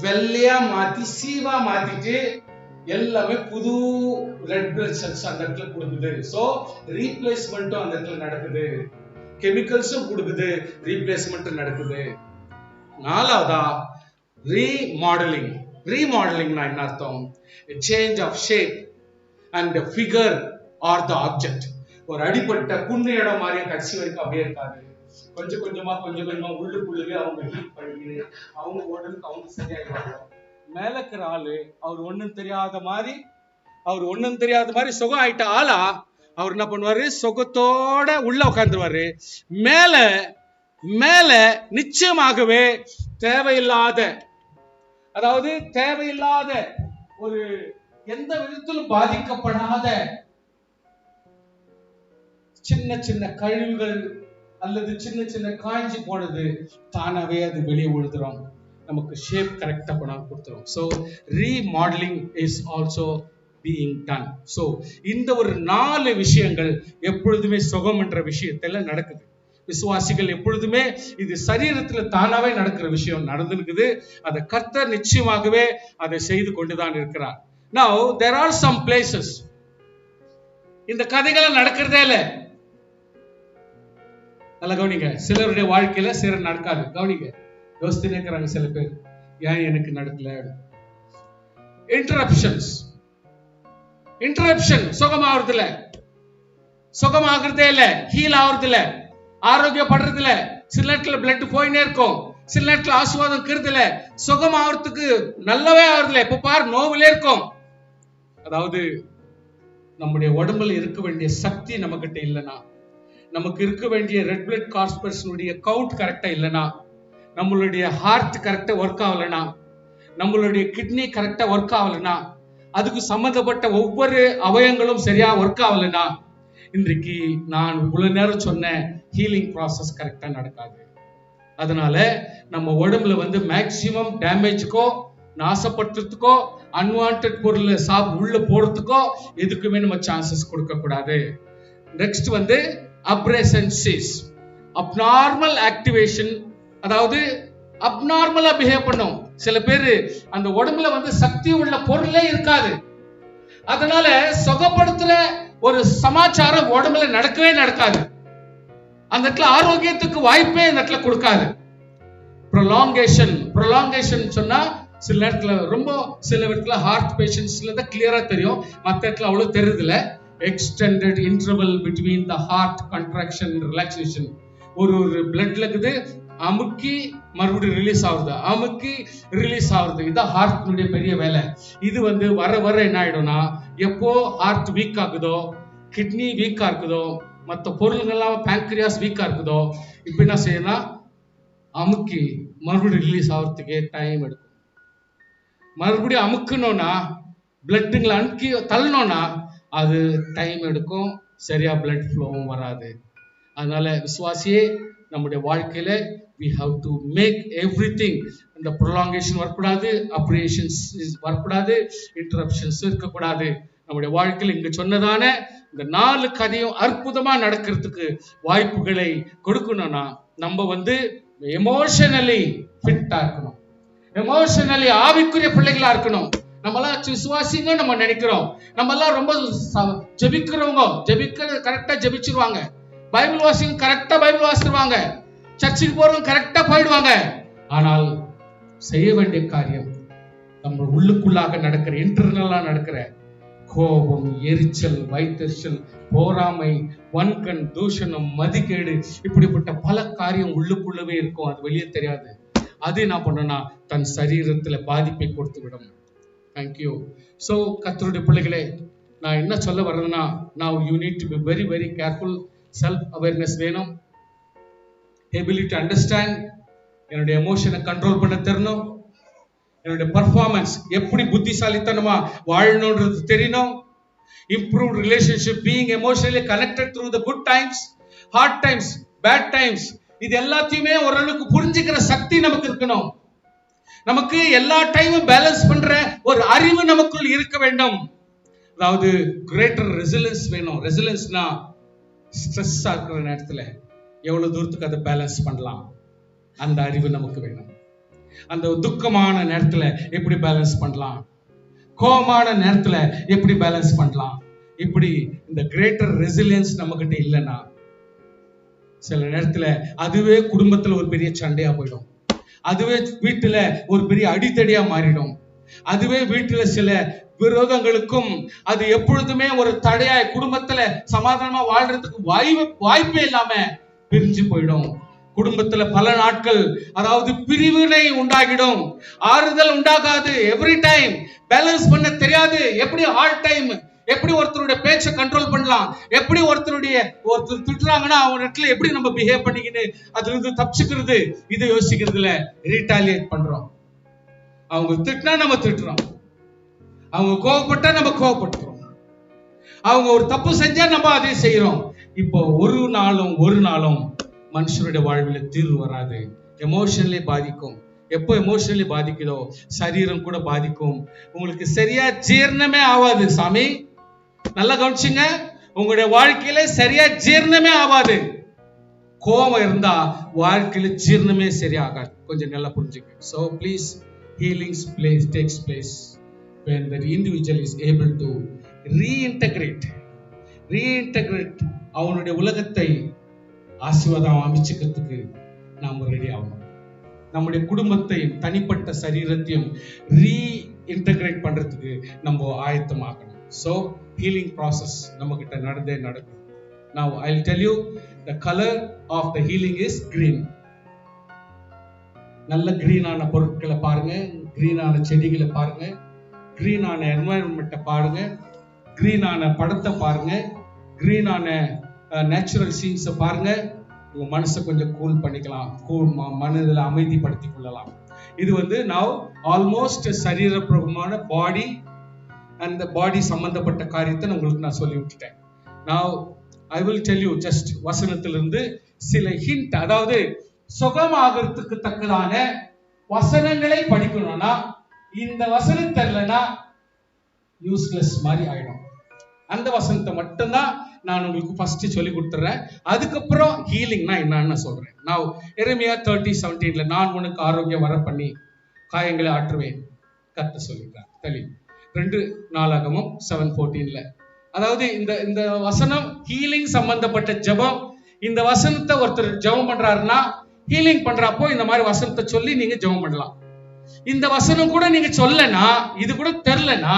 Speaker 1: வெள்ளையா மாத்தி சீவா மாத்திட்டு எல்லாமே புது ரெட் பிளட் செல்ஸ் அந்த இடத்துல கொடுக்குது. சோ ரீப்ளேஸ்மெண்ட்டும் அந்த இடத்துல நடக்குது, கெமிக்கல்ஸும் கொடுக்குது, ரீப்ளேஸ்மெண்ட் நடக்குது. நாலாவதா ரீமாடலிங்னா என்ன அர்த்தம்? Change of shape and figure or the object. ஒரு அடிப்பட்ட புண்ணு இடம் மாதிரி கடைசி வரைக்கும் அப்படியே இருக்காது. கொஞ்சம் கொஞ்சமா உள்ளுக்குள்ளவே அவங்க ஹீட் பண்ணி அவங்க உடலுக்கு அவங்க சரியாயிடுவாங்க. மேல இருக்கிற ஆளு அவர் ஒண்ணும் தெரியாத மாதிரி சுகம் ஆயிட்ட ஆளா அவர் என்ன பண்ணுவாரு, சுகத்தோட உள்ள உட்கார்ந்துருவாரு. மேல மேல நிச்சயமாகவே தேவையில்லாத, அதாவது தேவையில்லாத ஒரு எந்த விதத்திலும் பாதிக்கப்படாத சின்ன சின்ன கழிவுகள் அல்லது சின்ன சின்ன காஞ்சி போனது தானாவே அது வெளியே விழுதுரும், நமக்கு ஷேப் கரெக்டா கொண்டாந்து கொடுத்துரும். So remodelling is also being ton. So இந்த ஒரு 4 விஷயங்கள் எப்பொழுதுமே சுகம் என்ற விஷயத்துல நடக்குது. விசுவாசிகள் எப்பொழுதுமே இது சரீரத்துல தானாவே நடக்கிற விஷயம் நடந்துருக்குது. அதை கர்த்தர் நிச்சயமாகவே அதை செய்து கொண்டுதான் இருக்கிறார். Now there are some places இந்த கதைகள் நடக்கிறதே இல்லை. நல்லா கவனிங்க. சிலருடைய வாழ்க்கையில சிலர் நடக்காது. கவனிங்க, யோசித்து இருக்கிறாங்க சில பேர், ஏன் எனக்கு நடக்கல. இன்டரப்ஷன் சுகமாகிறதே இல்ல, ஹீல் ஆகுறது இல்ல, ஆரோக்கியப்படுறது இல்ல. சில நேரத்துல பிளட் போயினே இருக்கும், சில நேரத்துல ஆசுவாதம் இருக்கிறது இல்ல, சுகம் ஆகிறதுக்கு நல்லவே ஆகுறது இல்ல, இப்ப பாரு நோவிலே இருக்கும். அதாவது நம்முடைய உடம்புல இருக்க வேண்டிய சக்தி நம்ம கிட்ட இல்லைன்னா, நமக்கு இருக்க வேண்டிய ரெட் பிளட் கார்பஸ்னுடைய கவுண்ட் கரெக்டா இல்லைன்னா, நம்மளுடைய ஹார்ட் கரெக்டா ஒர்க் ஆகலைன்னா, நம்மளுடைய கிட்னி கரெக்டா ஒர்க் ஆகலைன்னா, அதுக்கு சம்பந்தப்பட்ட ஒவ்வொரு அவயங்களும் சரியா ஒர்க் ஆகலைன்னா, இன்றைக்கு நான் இவ்வளவு நேரம் சொன்ன ஹீலிங் ப்ராசஸ் கரெக்டா நடக்காது. அதனால நம்ம உடம்புல மேக்சிமம் டேமேஜுக்கோ நாசப்படுத்துறதுக்கோ அன்வான்ட் பொருள் உள்ள போறதுக்கோ எதுக்குமே நம்ம சான்சஸ் கொடுக்க கூடாது. நெக்ஸ்ட் அப்ரேசன்சிஸ், அப்நார்மல் ஆக்டிவேஷன், அதாவது அப்நார்மலா பிஹேவ் பண்ணும். சில பேரு அந்த உடம்புல சக்தி உள்ள பொருளே இருக்காது, அதனால சுகப்படுத்துற ஒரு சமாச்சாரம் உடம்புல நடக்கவே நடக்காது. அந்த இடத்துல ஆரோக்கியத்துக்கு வாய்ப்பே அந்த இடத்துல கொடுக்காது. ப்ரொலாங்கேஷன் சொன்னா சில நேரத்துல சில இடத்துல ஹார்ட் பேஷண்ட்ஸ்ல தான் கிளியரா தெரியும், மற்ற இடத்துல அவ்வளவு தெரியுது இல்ல. Extended interval between the heart contraction relaxation. ஒரு பிளட்ல இருக்குது, அமுக்கி மறுபடியும் ரிலீஸ் ஆகுது, இதுதான் ஹார்ட்னுடைய பெரிய வேலை. இது வர வர என்ன ஆயிடும்னா, எப்போ ஹார்ட் வீக் ஆகுதோ, கிட்னி வீக்கா இருக்குதோ, மற்ற பொருள்கள்லாம் பேங்க்ரியாஸ் வீக்கா இருக்குதோ, இப்ப என்ன செய்யணும், அமுக்கி மறுபடியும் ரிலீஸ் ஆகிறதுக்கே டைம் எடுக்கும். மறுபடியும் அமுக்கணும்னா, பிளட்டுங்களை அமுக்கி தள்ளணும்னா அது டைம் எடுக்கும், சரியா பிளட் ஃப்ளோவும் வராது. அதனால விசுவாசியே, நம்முடைய வாழ்க்கையில we have to make everything, இந்த prolongation வரக்கூடாது, அப்ரேஷன்ஸ் வரக்கூடாது, இன்டரப்ஷன்ஸ் இருக்கக்கூடாது. நம்முடைய வாழ்க்கையில் இங்க சொன்னதான இந்த 4 கதையும் அற்புதமா நடக்கிறதுக்கு வாய்ப்புகளை கொடுக்கணும்னா, நம்ம எமோஷனலி ஃபிட்டா இருக்கணும், எமோஷனலி ஆவிக்குரிய பிள்ளைகளா இருக்கணும். நம்மளாம் விசுவாசிங்க நம்ம நினைக்கிறோம், நம்மெல்லாம் ரொம்ப ஜெபிக்கிறவங்க கரெக்டா ஜெபிச்சிருவாங்க, பைபிள் வாசிங்க கரெக்டா பைபிள் வாசிடுவாங்க, சர்ச்சுக்கு போறவங்க கரெக்டா போயிடுவாங்க. ஆனால் செய்ய வேண்டிய காரியம் நம்ம உள்ளுக்குள்ளாக நடக்கிற இன்டர்னலா நடக்கிற கோபம், எரிச்சல், வைத்தறிச்சல், போராமை, வன்கண், தூஷணம், மதிக்கேடு, இப்படிப்பட்ட பல காரியம் உள்ளுக்குள்ளவே இருக்கும், அது வெளியே தெரியாது. அது என்ன பண்ணனா தன் சரீரத்துல பாதிப்பை கொடுத்து விடும். தேங்க்யூ. ஸோ கர்த்தருடைய பிள்ளைகளே, நான் என்ன சொல்ல வர்றதுன்னா, now you need to be very very careful. Self awareness வேணும், எபிலிட்டி அண்டர்ஸ்டாண்ட், என்னுடைய எமோஷனை கண்ட்ரோல் பண்ண தெரியணும், என்னுடைய பர்ஃபார்மன்ஸ் எப்படி புத்திசாலித்தனமா வாழணும்ன்றது தெரியணும். Improve relationship, being emotionally connected through the good times, hard times, bad times, இது எல்லாத்தையுமே ஓரளவுக்கு புரிஞ்சுக்கிற சக்தி நமக்கு இருக்கணும். நமக்கு எல்லா டைமும் பேலன்ஸ் பண்ற ஒரு அறிவு நமக்குள் இருக்க வேண்டும். அதாவது கிரேட்டர் ரெசிலியன்ஸ் வேணும். ரெசிலியன்ஸ்னா ஸ்ட்ரெஸ்ஸா இருக்கிற நேரத்துல எவ்வளவு தூரத்துக்கு அதை பேலன்ஸ் பண்ணலாம், அந்த அறிவு நமக்கு வேணும். அந்த துக்கமான நேரத்துல எப்படி பேலன்ஸ் பண்ணலாம், கோபமான நேரத்துல எப்படி பேலன்ஸ் பண்ணலாம், இப்படி இந்த கிரேட்டர் ரெசிலியன்ஸ் நம்ம கிட்ட இல்லைன்னா சில நேரத்துல அதுவே குடும்பத்துல ஒரு பெரிய சண்டையா போயிடும், அதுவே வீட்டுல ஒரு பெரிய அடித்தடியா மாறிடும், அதுவே வீட்டுல சில விரோதங்களுக்கும் அது எப்பொழுதுமே ஒரு தடையாய் குடும்பத்துல சமாதானமா வாழ்றதுக்கு வாய்ப்பே இல்லாம பிரிஞ்சு போயிடும். குடும்பத்துல பல நாட்கள் அதாவது பிரிவினை உண்டாகிடும். ஆறுதல் உண்டாகாது. எவ்ரி டைம் பேலன்ஸ் பண்ண தெரியாது. எப்படி ஹார்ட் டைம், எப்படி ஒருத்தருடைய பேச்சை கண்ட்ரோல் பண்ணலாம், எப்படி ஒருத்தர் திட்டுறாங்கன்னா அவங்க இடத்துல எப்படி நம்ம பிஹேவ் பண்ணிக்கின்னு அதுல இருந்து தப்பிச்சுக்கிறது, இதை யோசிக்கிறதுல ரீட்டாலியேட் பண்றோம். அவங்க திட்டினா நம்ம திட்டுறோம், அவங்க கோவப்பட்டா நம்ம கோவப்படுத்துறோம், அவங்க ஒரு தப்பு செஞ்சா நம்ம அதை செய்யறோம். இப்போ ஒரு நாளும் மனுஷனுடைய வாழ்வில் தீர்வு வராது. எமோஷனலி பாதிக்கும். எப்போ எமோஷனலி பாதிக்குதோ சரீரம் கூட பாதிக்கும். உங்களுக்கு சரியா ஜீரணமே ஆகாது. சாமி நல்லா கவனிச்சுங்க, உங்களுடைய வாழ்க்கையில சரியா ஜீரணமே ஆகாது. கோபம் இருந்தா வாழ்க்கையில ஜீரணமே சரியாகாது. கொஞ்சம் நல்லா புரிஞ்சுங்க. So please, healing takes place when the individual is able to reintegrate அவனுடைய உலகத்தை ஆசீர்வாதம் அமைச்சுக்கிறதுக்கு நாம் ரெடி ஆகணும். நம்முடைய குடும்பத்தையும் தனிப்பட்ட சரீரத்தையும் ரீஇன்டகிரேட் பண்றதுக்கு நம்ம ஆயத்தமாகணும். ஸோ ஹீலிங் ப்ராசஸ் நம்ம கிட்ட நடக்கும். Now I'll tell you the color of the healing is green. நல்ல கிரீனான பொருட்களை பாருங்க, கிரீனான செடிகளை பாருங்க, கிரீனான என்வாயன்மெண்ட்டை பாருங்க, கிரீனான படத்தை பாருங்க, கிரீனான நேச்சுரல் சீன்ஸை பாருங்க. உங்க மனசை கொஞ்சம் கூல் பண்ணிக்கலாம், மனதில் அமைதிப்படுத்திக் கொள்ளலாம். இது நவ் ஆல்மோஸ்ட் சரீரப்பிரகமான பாடி அந்த பாடி சம்பந்தப்பட்ட காரியத்தை உங்களுக்கு நான் சொல்லி விட்டுட்டேன். Now I will tell you just வசனத்திலிருந்து சில ஹிண்ட். அதாவது சுகமாகிறதுக்கு தக்கதான வசனங்களை படிக்கணும்னா இந்த வசனம் தெரியலனா யூஸ்லெஸ் மாதிரி ஆயிடும். அந்த வசனத்தை மட்டும்தான் நான் உங்களுக்கு ஃபர்ஸ்ட் சொல்லி கொடுத்துறேன். அதுக்கப்புறம் ஹீலிங்னா என்னன்னு சொல்றேன். நான் எரேமியா 30:17 நான் உனக்கு ஆரோக்கியம் வர பண்ணி காயங்களை ஆற்றுவேன் கர்த்தர் சொல்லிட்டார். தெளிவு 2 நாளாகமம் 7:14. அதாவது இந்த வசனம் ஹீலிங் சம்பந்தப்பட்ட ஜெபம். இந்த வசனத்தை ஒருத்தர் ஜெபம் பண்றாருன்னா ஹீலிங் பண்றப்போ இந்த மாதிரி வசனத்தை சொல்லி நீங்க ஜெபம் பண்ணலாம். இந்த வசனம் கூட நீங்க சொல்லனா, இது கூட தெரியலனா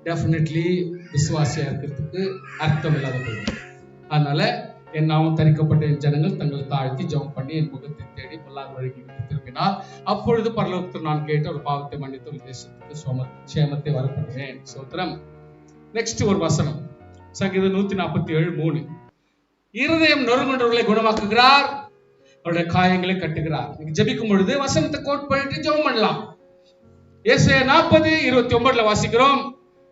Speaker 1: டெஃபினெட்லி விசுவாசியா இருக்கிறதுக்கு அர்த்தம் இல்லாத போயிடும். அதனால என் நாமம் தரிக்கப்பட்ட என் ஜனங்கள் தங்கள் தாழ்த்தி ஜெபம் பண்ணி என் முகத்தை தேடி பொல்லாத வழிக்கு திரும்பினால் அப்பொழுது பரலோகத்தில் நான் கேட்ட ஒரு பாவத்தை மன்னித்து ஒரு தேசத்துக்கு சேமத்தை வர பண்ணுவேன். சோத்திரம். நெக்ஸ்ட் ஒரு வசனம் சங்கீதம் 147:3. இருதயம் நொறுங்குண்டவர்களை குணமாக்குகிறார், அவருடைய காயங்களை கட்டுகிறார். நீங்க ஜெபிக்கும் பொழுது வசனத்தை கோட் பண்ணிட்டு ஜெபம் பண்ணலாம். ஏசாயா 40:29 வாசிக்கிறோம்.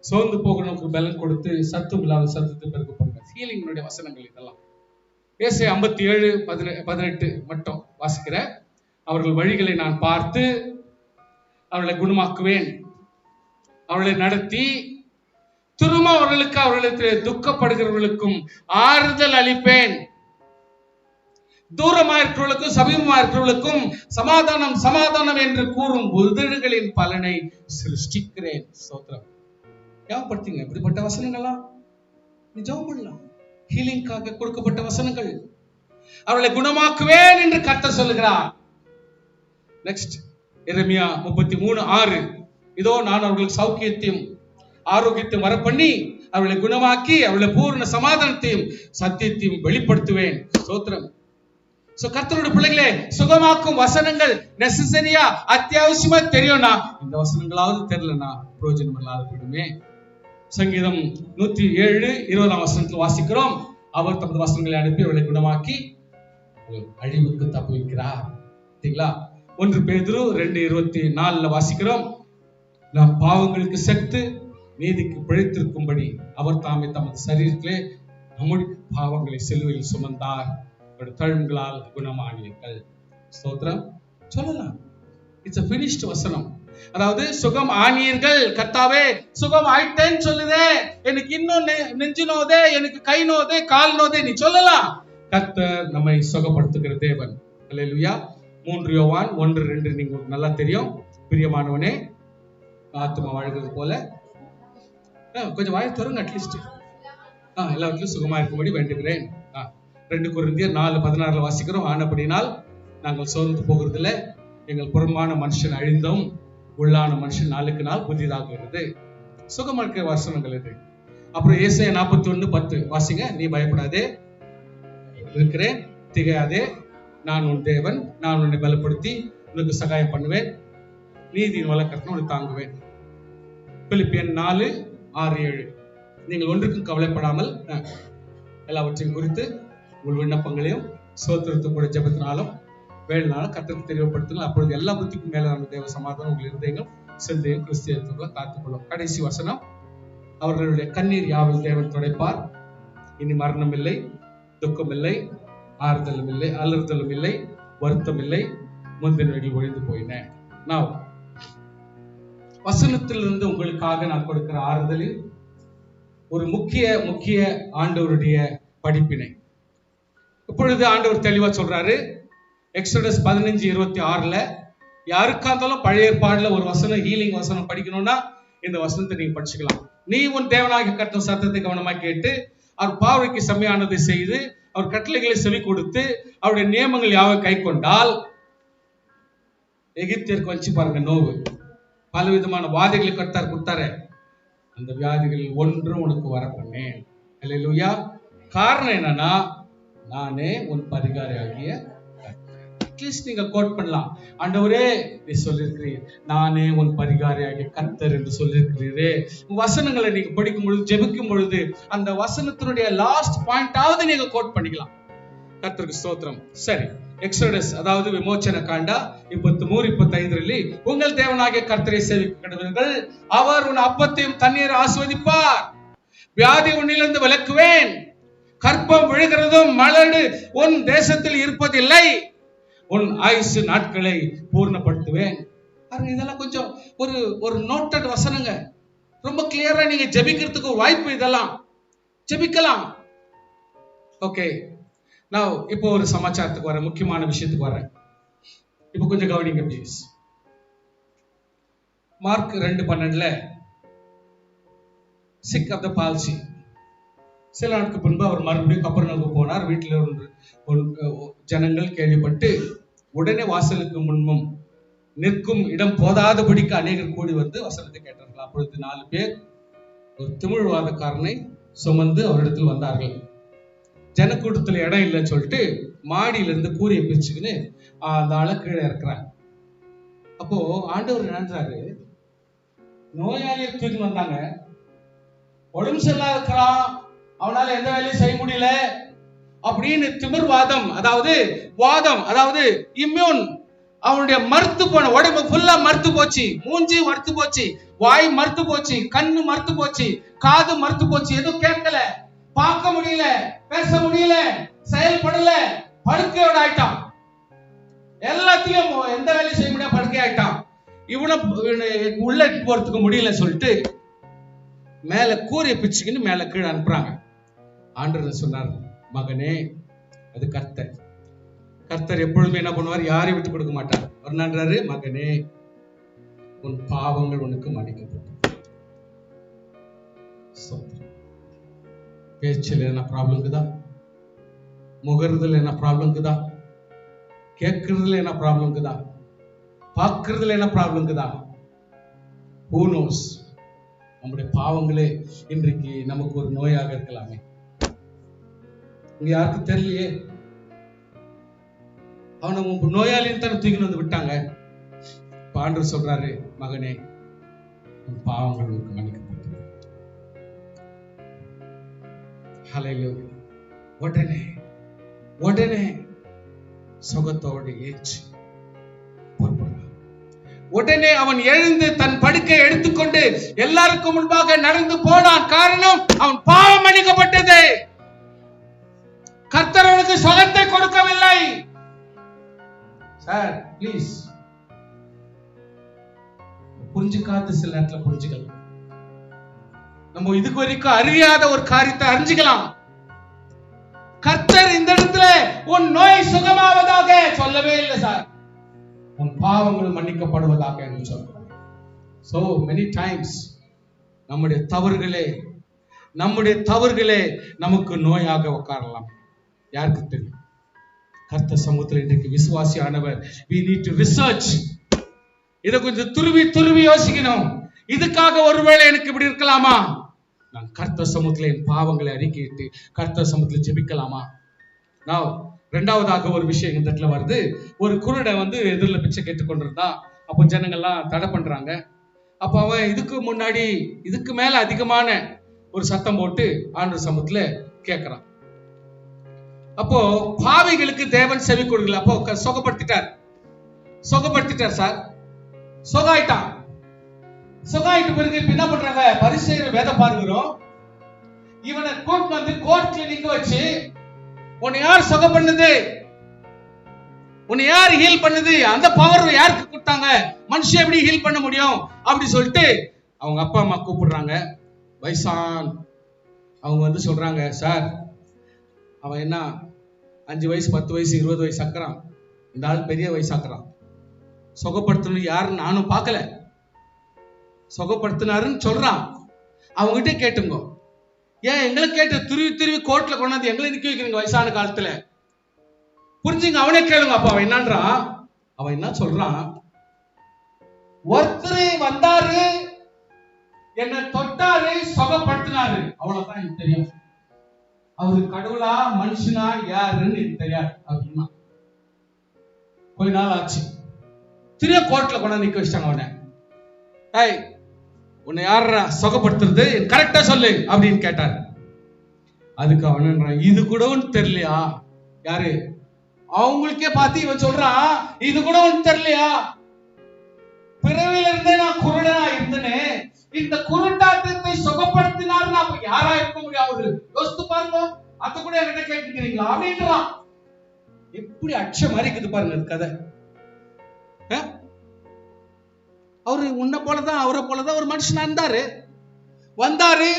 Speaker 1: சோர்ந்து போகிறவனுக்கு பலன் கொடுத்து சத்தும் இல்லாத சத்தத்தை பெருக்க பண்ணுங்க. ஹீலிங் வசனங்கள் இதெல்லாம். ஏசாயா 57:18 மட்டும் வாசிக்கிற. அவர்கள் வழிகளை நான் பார்த்து அவர்களை குணமாக்குவேன், அவர்களை நடத்தி திரும்ப அவர்களுக்கு துக்கப்படுகிறவர்களுக்கும் ஆறுதல் அளிப்பேன், தூரமா இருக்கிறவர்களுக்கும் சமீபமா இருக்கிறவர்களுக்கும் சமாதானம் சமாதானம் என்று கூறும் உதடுகளின் பலனை சிருஷ்டிக்கிறேன். சோத்திரம். ஞாபகப்படுத்திங்க இப்படிப்பட்ட வசனங்கள்லாம் ஜெபம் பண்ணலாம். ஹீலிங்காக கொடுக்கப்பட்ட வசனங்கள். அவர்களை குணமாக்குவேன் என்று கர்த்தர் சொல்லுகிறார். நெக்ஸ்ட் எரேமியா 33:6. இதோ நான் அவர்களுக்கு சௌக்கியத்தையும் ஆரோக்கியத்தையும் வர பண்ணி அவர்களை குணமாக்கி அவர்களை பூர்ண சமாதானத்தையும் சத்தியத்தையும் வெளிப்படுத்துவேன். ஸ்தோத்திரம். சோ கர்த்தருடைய பிள்ளைகளே, சுகமாக்கும் வசனங்கள் நெசசரியா அத்தியாவசியமா தெரியும்னா இந்த வசனங்களாவது தெரியலனா பிரயோஜனம் இல்லாத போயிடுமே. சங்கீதம் 107:20 வாசிக்கிறோம். அவர் தமது வசனங்களை அனுப்பி அவர்களை குணமாக்கி அழிவுக்கு தப்புவிக்கிறார். சரிங்களா? 1 பேதுரு 2:24 வாசிக்கிறோம். நாம் பாவங்களுக்கு செத்து நீதிக்கு பிழைத்திருக்கும்படி அவர் தாமே தமது சரீரத்திலே நம்முடைய பாவங்களை சிலுவையில் சுமந்தார், தழும்புகளால் குணமானீர்கள். ஸ்தோத்திரம். சொல்லலாம். இட்ஸ் a finished வசனம். அதாவது சுகம் ஆனீர்கள். கர்த்தாவே சுகம் ஆயிட்டேன்னு சொல்லுதே, எனக்கு இன்னும் நெஞ்சு நோதே, எனக்கு கை நோதே, கால் நோதே, நீ சொல்லலாம். கர்த்தர் நம்மை சுகப்படுத்துகிற தேவன். அல்லேலூயா. 3 யோவான் 1:2 நீங்க நல்லா தெரியும். பிரியமானவனே, ஆத்துமா வாழ்கிறது போல கொஞ்சம் வாய் தருங்க. அட்லீஸ்ட் எல்லாவற்றிலும் சுகமா இருக்கும்படி வேண்டுகிறேன். 2 கொரிந்தியர் 4:16 வாசிக்கிறோம். ஆனபடினால் நாங்கள் சோர்ந்து போகிறதில்லை, எங்கள் புறமான மனுஷன் அழிந்தும் உள்ளான மனுஷன் நாளுக்கு நாள் புதிதாகிறது. சுகமளிக்கிற வசனங்கள் இது. அப்புறம் ஏசாயா 41:10 வாசிங்க. நீ பயப்படாதே இருக்கிறேன், திகையாதே, நான் உன் தேவன், நான் உன்னை பலப்படுத்தி உனக்கு சகாயம் பண்ணுவேன், நீதியின் வழக்கத்தை உன்னை தாங்குவேன். பிலிப்பியர் 4:6-7. நீங்கள் ஒன்றுக்கும் கவலைப்படாமல் எல்லாவற்றையும் குறித்து உங்கள் விண்ணப்பங்களையும் சோத்திரத்து கூட ஜெபத்தினாலும் வேலைனாலும் கர்த்தருக்கு தெரியப்படுத்துங்கள். அப்பொழுது எல்லா புத்திக்கும் மேலான தேவ சமாதானம் உங்கள் இருதயங்கள் சிந்தையும் கிறிஸ்தியத்துக்குள்ள காத்துக்கொள்ளும். கடைசி வசனம், அவர்களுடைய கண்ணீர் யாவும் தேவன் துடைப்பார். இனி மரணம் இல்லை, துக்கம் இல்லை, ஆறுதலும் இல்லை, அலறுதலும் இல்லை, வருத்தம் இல்லை, முந்தினவைகள் ஒழிந்து போயின. நான் வசனத்திலிருந்து உங்களுக்காக நான் கொடுக்கிற ஆறுதலில் ஒரு முக்கிய ஆண்டவருடைய படிப்பினை இப்பொழுது ஆண்டவர் தெளிவா சொல்றாரு. எக்ஸோடஸ் 15:26 யாருக்கா இருந்தாலும் பழைய ஏற்பாடுல ஒரு வசனம், ஹீலிங் வசனம் படிக்கணும்னா இந்த வசனத்தை நீங்க படிச்சுக்கலாம். நீ உன் தேவனாகிய கர்த்தர் சத்தத்தை கவனமாக கேட்டு அவர் பார்வைக்கு செம்மையானதை செய்து அவர் கட்டளைகளை செவி கொடுத்து அவருடைய நியமங்கள் யாவை கை கொண்டால், எகிப்தியருக்கு வச்சு பாருங்க நோவு, பலவிதமான வாதைகளை கர்த்தர் கொடுத்தாரு, அந்த வியாதிகளில் ஒன்றும் உனக்கு வர பண்ணேன். அல்லேலூயா. காரணம் என்னன்னா, நானே உன் பரிகாரியாகிய அட்லீஸ்ட் நீங்க கோட் பண்ணலாம், ஆண்டவரே நீ சொல்லிருக்கிறீர் நானே உன் பரிகாரியாகிய கர்த்தர் என்று சொல்லிருக்கிறீரே. வசனங்களை நீங்க படிக்கும் பொழுது, ஜெபிக்கும் பொழுது அந்த வசனத்தினுடைய லாஸ்ட் பாயிண்டாவது நீங்க கோட் பண்ணிக்கலாம். கர்த்தருக்கு ஸ்தோத்திரம். சரி, எக்ஸோடஸ் அதாவது விமோச்சன காண்டா 23:25 உங்கள் தேவனாகிய கர்த்தரை சேவிக்க கடவீர்கள், அவர் உன் அப்பத்தையும் தண்ணீரை ஆசீர்வதிப்பார், வியாதி உன்னிலிருந்து விலக்குவேன், கற்பம் விழுகிறதும் மலடு உன் தேசத்தில் இருப்பதில்லை, உன் ஆயுசு நாட்களை பூர்ணப்படுத்துவேன். இதெல்லாம் கொஞ்சம் ஒரு நோட்டட் வசனங்க, ரொம்ப கிளியரா நீங்க ஜெபிக்கிறதுக்கு ஒரு வாய்ப்பு, இதெல்லாம் ஜெபிக்கலாம். ஓகே, நான் இப்போ ஒரு சமாச்சாரத்துக்கு வரேன், முக்கியமான விஷயத்துக்கு வரேன். இப்போ கொஞ்சம் கவனிங்க please. Mark 2:12 sick of the palsy. சில நாட்களுக்கு பின்பு அவர் மறுபடியும் கப்பர்நகூம் போனார். வீட்டில் ஜனங்கள் கேள்விப்பட்டு உடனே வாசலுக்கு முன்பும் நிற்கும் இடம் போதாதபடிக்கு அநேகர் கூடி வந்து வசனத்தை கேட்டார்கள். அப்பொழுது 4 பேர் ஒரு திமிழ்வாதக்காரனை சுமந்து அவரிடத்தில் வந்தார்கள். ஜனக்கூட்டத்தில் இடம் இல்லைன்னு சொல்லிட்டு மாடியில இருந்து கூரையை பிரிச்சுக்கின்னு அந்த ஆளை கீழே இருக்கிறாங்க. அப்போ ஆண்டவர் நினைச்சாரு, நோயாளியை தூக்கி வந்தாங்க, உடம்பு சரியில்லாத இருக்கிறான், அவனால எந்த வேலையும் செய்ய முடியல அப்படின்னு திமிர்வாதம், அதாவது இம்யூன், அவனுடைய மறுத்து போன உடம்பு ஃபுல்லா மறுத்து போச்சு, மூஞ்சி மறுத்து போச்சு, வாய் மறுத்து போச்சு, கண்ணு மறுத்து போச்சு, காது மறுத்து போச்சு, எதுவும் கேட்கல, பார்க்க முடியல, பேச முடியல, செயல்படல, படுக்கையோட ஆயிட்டான், எல்லாத்தையும் எந்த வேலையும் செய்ய முடியாது, படுக்கை ஆயிட்டான். இவனை உள்ள போறதுக்கு முடியல சொல்லிட்டு மேல கூரையை பிச்சுக்கின்னு மேல கீழே அனுப்புறாங்க. ஆண்டவர் சொன்னார், மகனே, அது கர்த்தர் எப்பொழுதுமே என்ன பண்ணுவார், யாரையும் விட்டு கொடுக்க மாட்டார். அவர் நன்றாரு, மகனே, உன் பாவங்கள் உனக்கு மன்னிக்கப்பட்டது. பேச்சில் என்ன ப்ராப்ளம் இருக்குதா, முகர்றதுல என்ன ப்ராப்ளம் இருக்குதா, கேட்கறதுல என்ன ப்ராப்ளம் இருக்குதா, பார்க்கறதுல என்ன ப்ராப்ளம் இருக்குதா, who knows? நம்முடைய பாவங்களே இன்றைக்கு நமக்கு ஒரு நோயாக இருக்கலாமே. இங்க யாருக்கு தெரியலையே, அவனை நோயாளின்னு தானே தூக்கிட்டு வந்து விட்டாங்க. ஆண்டவர் சொல்றாரு, மகனே, உன் பாவங்கள் உனக்கு மன்னிக்கப்பட்டது. ஹல்லேலூயா. உடனே சுகத்தோடு ஏற்று உடனே அவன் எழுந்து தன் படுக்கை எடுத்துக்கொண்டு எல்லாருக்கும் முன்பாக நடந்து போனான். காரணம், அவன் பாவம் மன்னிக்கப்பட்டது. கர்த்தர் அவனுக்கு சுகத்தை கொடுக்கவில்லை. சார் ப்ளீஸ், புரிஞ்சுக்காத சில நேரத்தில் புரிஞ்சுக்கலாம். நம்ம இதுக்கு வரைக்கும் அறியாத ஒரு காரியத்தை அறிஞ்சுக்கலாம். கர்த்தர் இந்த இடத்துல உன் நோய் சுகமாவதாக சொல்லவே இல்லை சார், உன் பாவங்கள் மன்னிக்கப்படுவதாக என்று சொல்றார். So many times நம்முடைய தவறுகளே நமக்கு நோயாக உட்காரலாம். யாருக்கு தெரியும்? கர்த்தர் சமூகத்தில் இன்றைக்கு விசுவாசியானவர், we need to research. இதை கொஞ்சம் துருவி யோசிக்கணும். இதுக்காக ஒருவேளை எனக்கு இப்படி இருக்கலாமா, நான் கர்த்தர் சமூகத்தில் என் பாவங்களை அறிக்கையிட்டு கர்த்தர் சமூகத்தில் ஜெபிக்கலாமா? நான் இரண்டாவதாக ஒரு விஷயம் இந்த இடத்துல வருது. ஒரு குருடன் வந்து எதிரில் பிச்சை கேட்டுக் கொண்டிருந்தான். அப்போ ஜனங்கள்லாம் தடை பண்றாங்க. அப்ப அவன் இதுக்கு மேல அதிகமான ஒரு சத்தம் போட்டு ஆண்டவர் சமூகத்துல கேட்கிறான். அப்போ பாவிகளுக்கு தேவன் செவி கொடுக்கல. அப்போ சொகப்படுத்திட்டார் சார். சொகாயிட்டு பிறகு என்ன பண்றாங்க? பரிசேயர் வேத பார்க்கிறோம், இவனை கூட்டு வந்து கோர்ட்ல நிக்க வச்சு, உன்னை யார் சொக பண்ணது, உன்னை யார் ஹீல் பண்ணது, அந்த பவர் யாருக்கு கொடுத்தாங்க, மனுஷன் எப்படி ஹீல் பண்ண முடியும் அப்படி சொல்லிட்டு அவங்க அப்பா அம்மா கூப்பிடுறாங்க. வயசான் அவங்க வந்து சொல்றாங்க, சார் அவன் என்ன 5 வயசு 10 வயசு 20 வயசு ஆக்குறான், இந்த ஆள் பெரிய வயசாக்குறான். சொகப்படுத்தணும் யாருன்னு நானும் பார்க்கல, சொகப்படுத்தினாருன்னு சொல்றான். அவங்ககிட்ட கேட்டுங்க, ஏன் எங்களை கேட்டு திருவி கோர்ட்ல கொண்டாந்து எங்களை நிக்க வைக்கிறீங்க வயசான காலத்துல? புரிஞ்சுங்க, அவனே கேளுங்க. அப்ப அவன் என்னன்றான், அவன் என்ன சொல்றான், ஒருத்தர் வந்தாரு, என்ன தொட்டாரு, சொகப்படுத்தினாரு, அவ்வளவுதான் எனக்கு தெரியும். அவரு கடவுளா மனுஷனா யாருன்னு எனக்கு தெரியாது அப்படின்னா. கொஞ்ச நாள் ஆச்சு, திரும்ப கோர்ட்ல கொண்டாந்து நிக்க வச்சிட்டாங்க அவனை. உன்னை யாரா சொகப்படுத்துறது, கரெக்டா சொல்லு அப்படின்னு கேட்டாரு. அதுக்கு அவன், இது கூட ஒண்ணு தெரியலையா? யாரு? அவங்களுக்கே பார்த்து இவன் சொல்றான், இது கூட ஒண்ணு தெரியலையா? பிறவில இருந்தே நான் குருடனா இருந்தேனே, இந்த குருட்டாட்டத்தை சுகப்படுத்தினார், அப்ப யாரா இருக்க முடியாது? யோசித்து பாருங்க, அத கூட என்கிட்ட கேட்டுக்கிறீங்களா அப்படின்றான். எப்படி அச்சம் மறைக்குது பாருங்க அது கதை. அவரு உன்னை போலதான் அவரை போலதான் ஒரு மனுஷனா இருந்தாரு, வந்தாரு,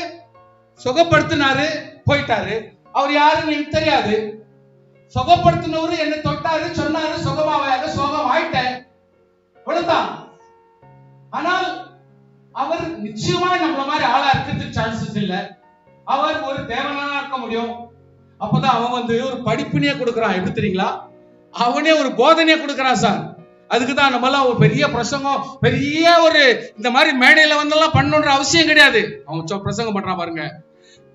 Speaker 1: சுகப்படுத்தினாரு, போயிட்டாரு. அவர் யாருன்னு எனக்கு தெரியாது. சுகப்படுத்தினவரு என்னை தொட்டாரு, சொன்னாரு, சுகமாவாக சுகம் ஆயிட்டேன், அவ்வளவுதான். ஆனால் அவர் நிச்சயமா நம்மள மாதிரி ஆளா இருக்கிறதுக்கு சான்சஸ் இல்ல. அவர் ஒரு தேவனா இருக்க முடியும். அப்பதான் அவன் வந்து ஒரு படிப்பினையே கொடுக்கறான். எப்படி தெரியுங்களா? அவனே ஒரு போதனையே கொடுக்கறான் சார். அதுக்குதான் நம்மளாம் ஒரு பெரிய பிரசங்கம், பெரிய ஒரு இந்த மாதிரி மேடையில வந்தெல்லாம் பண்ணணுன்ற அவசியம் கிடையாது. அவன் பிரசங்கம் பண்றான் பாருங்க,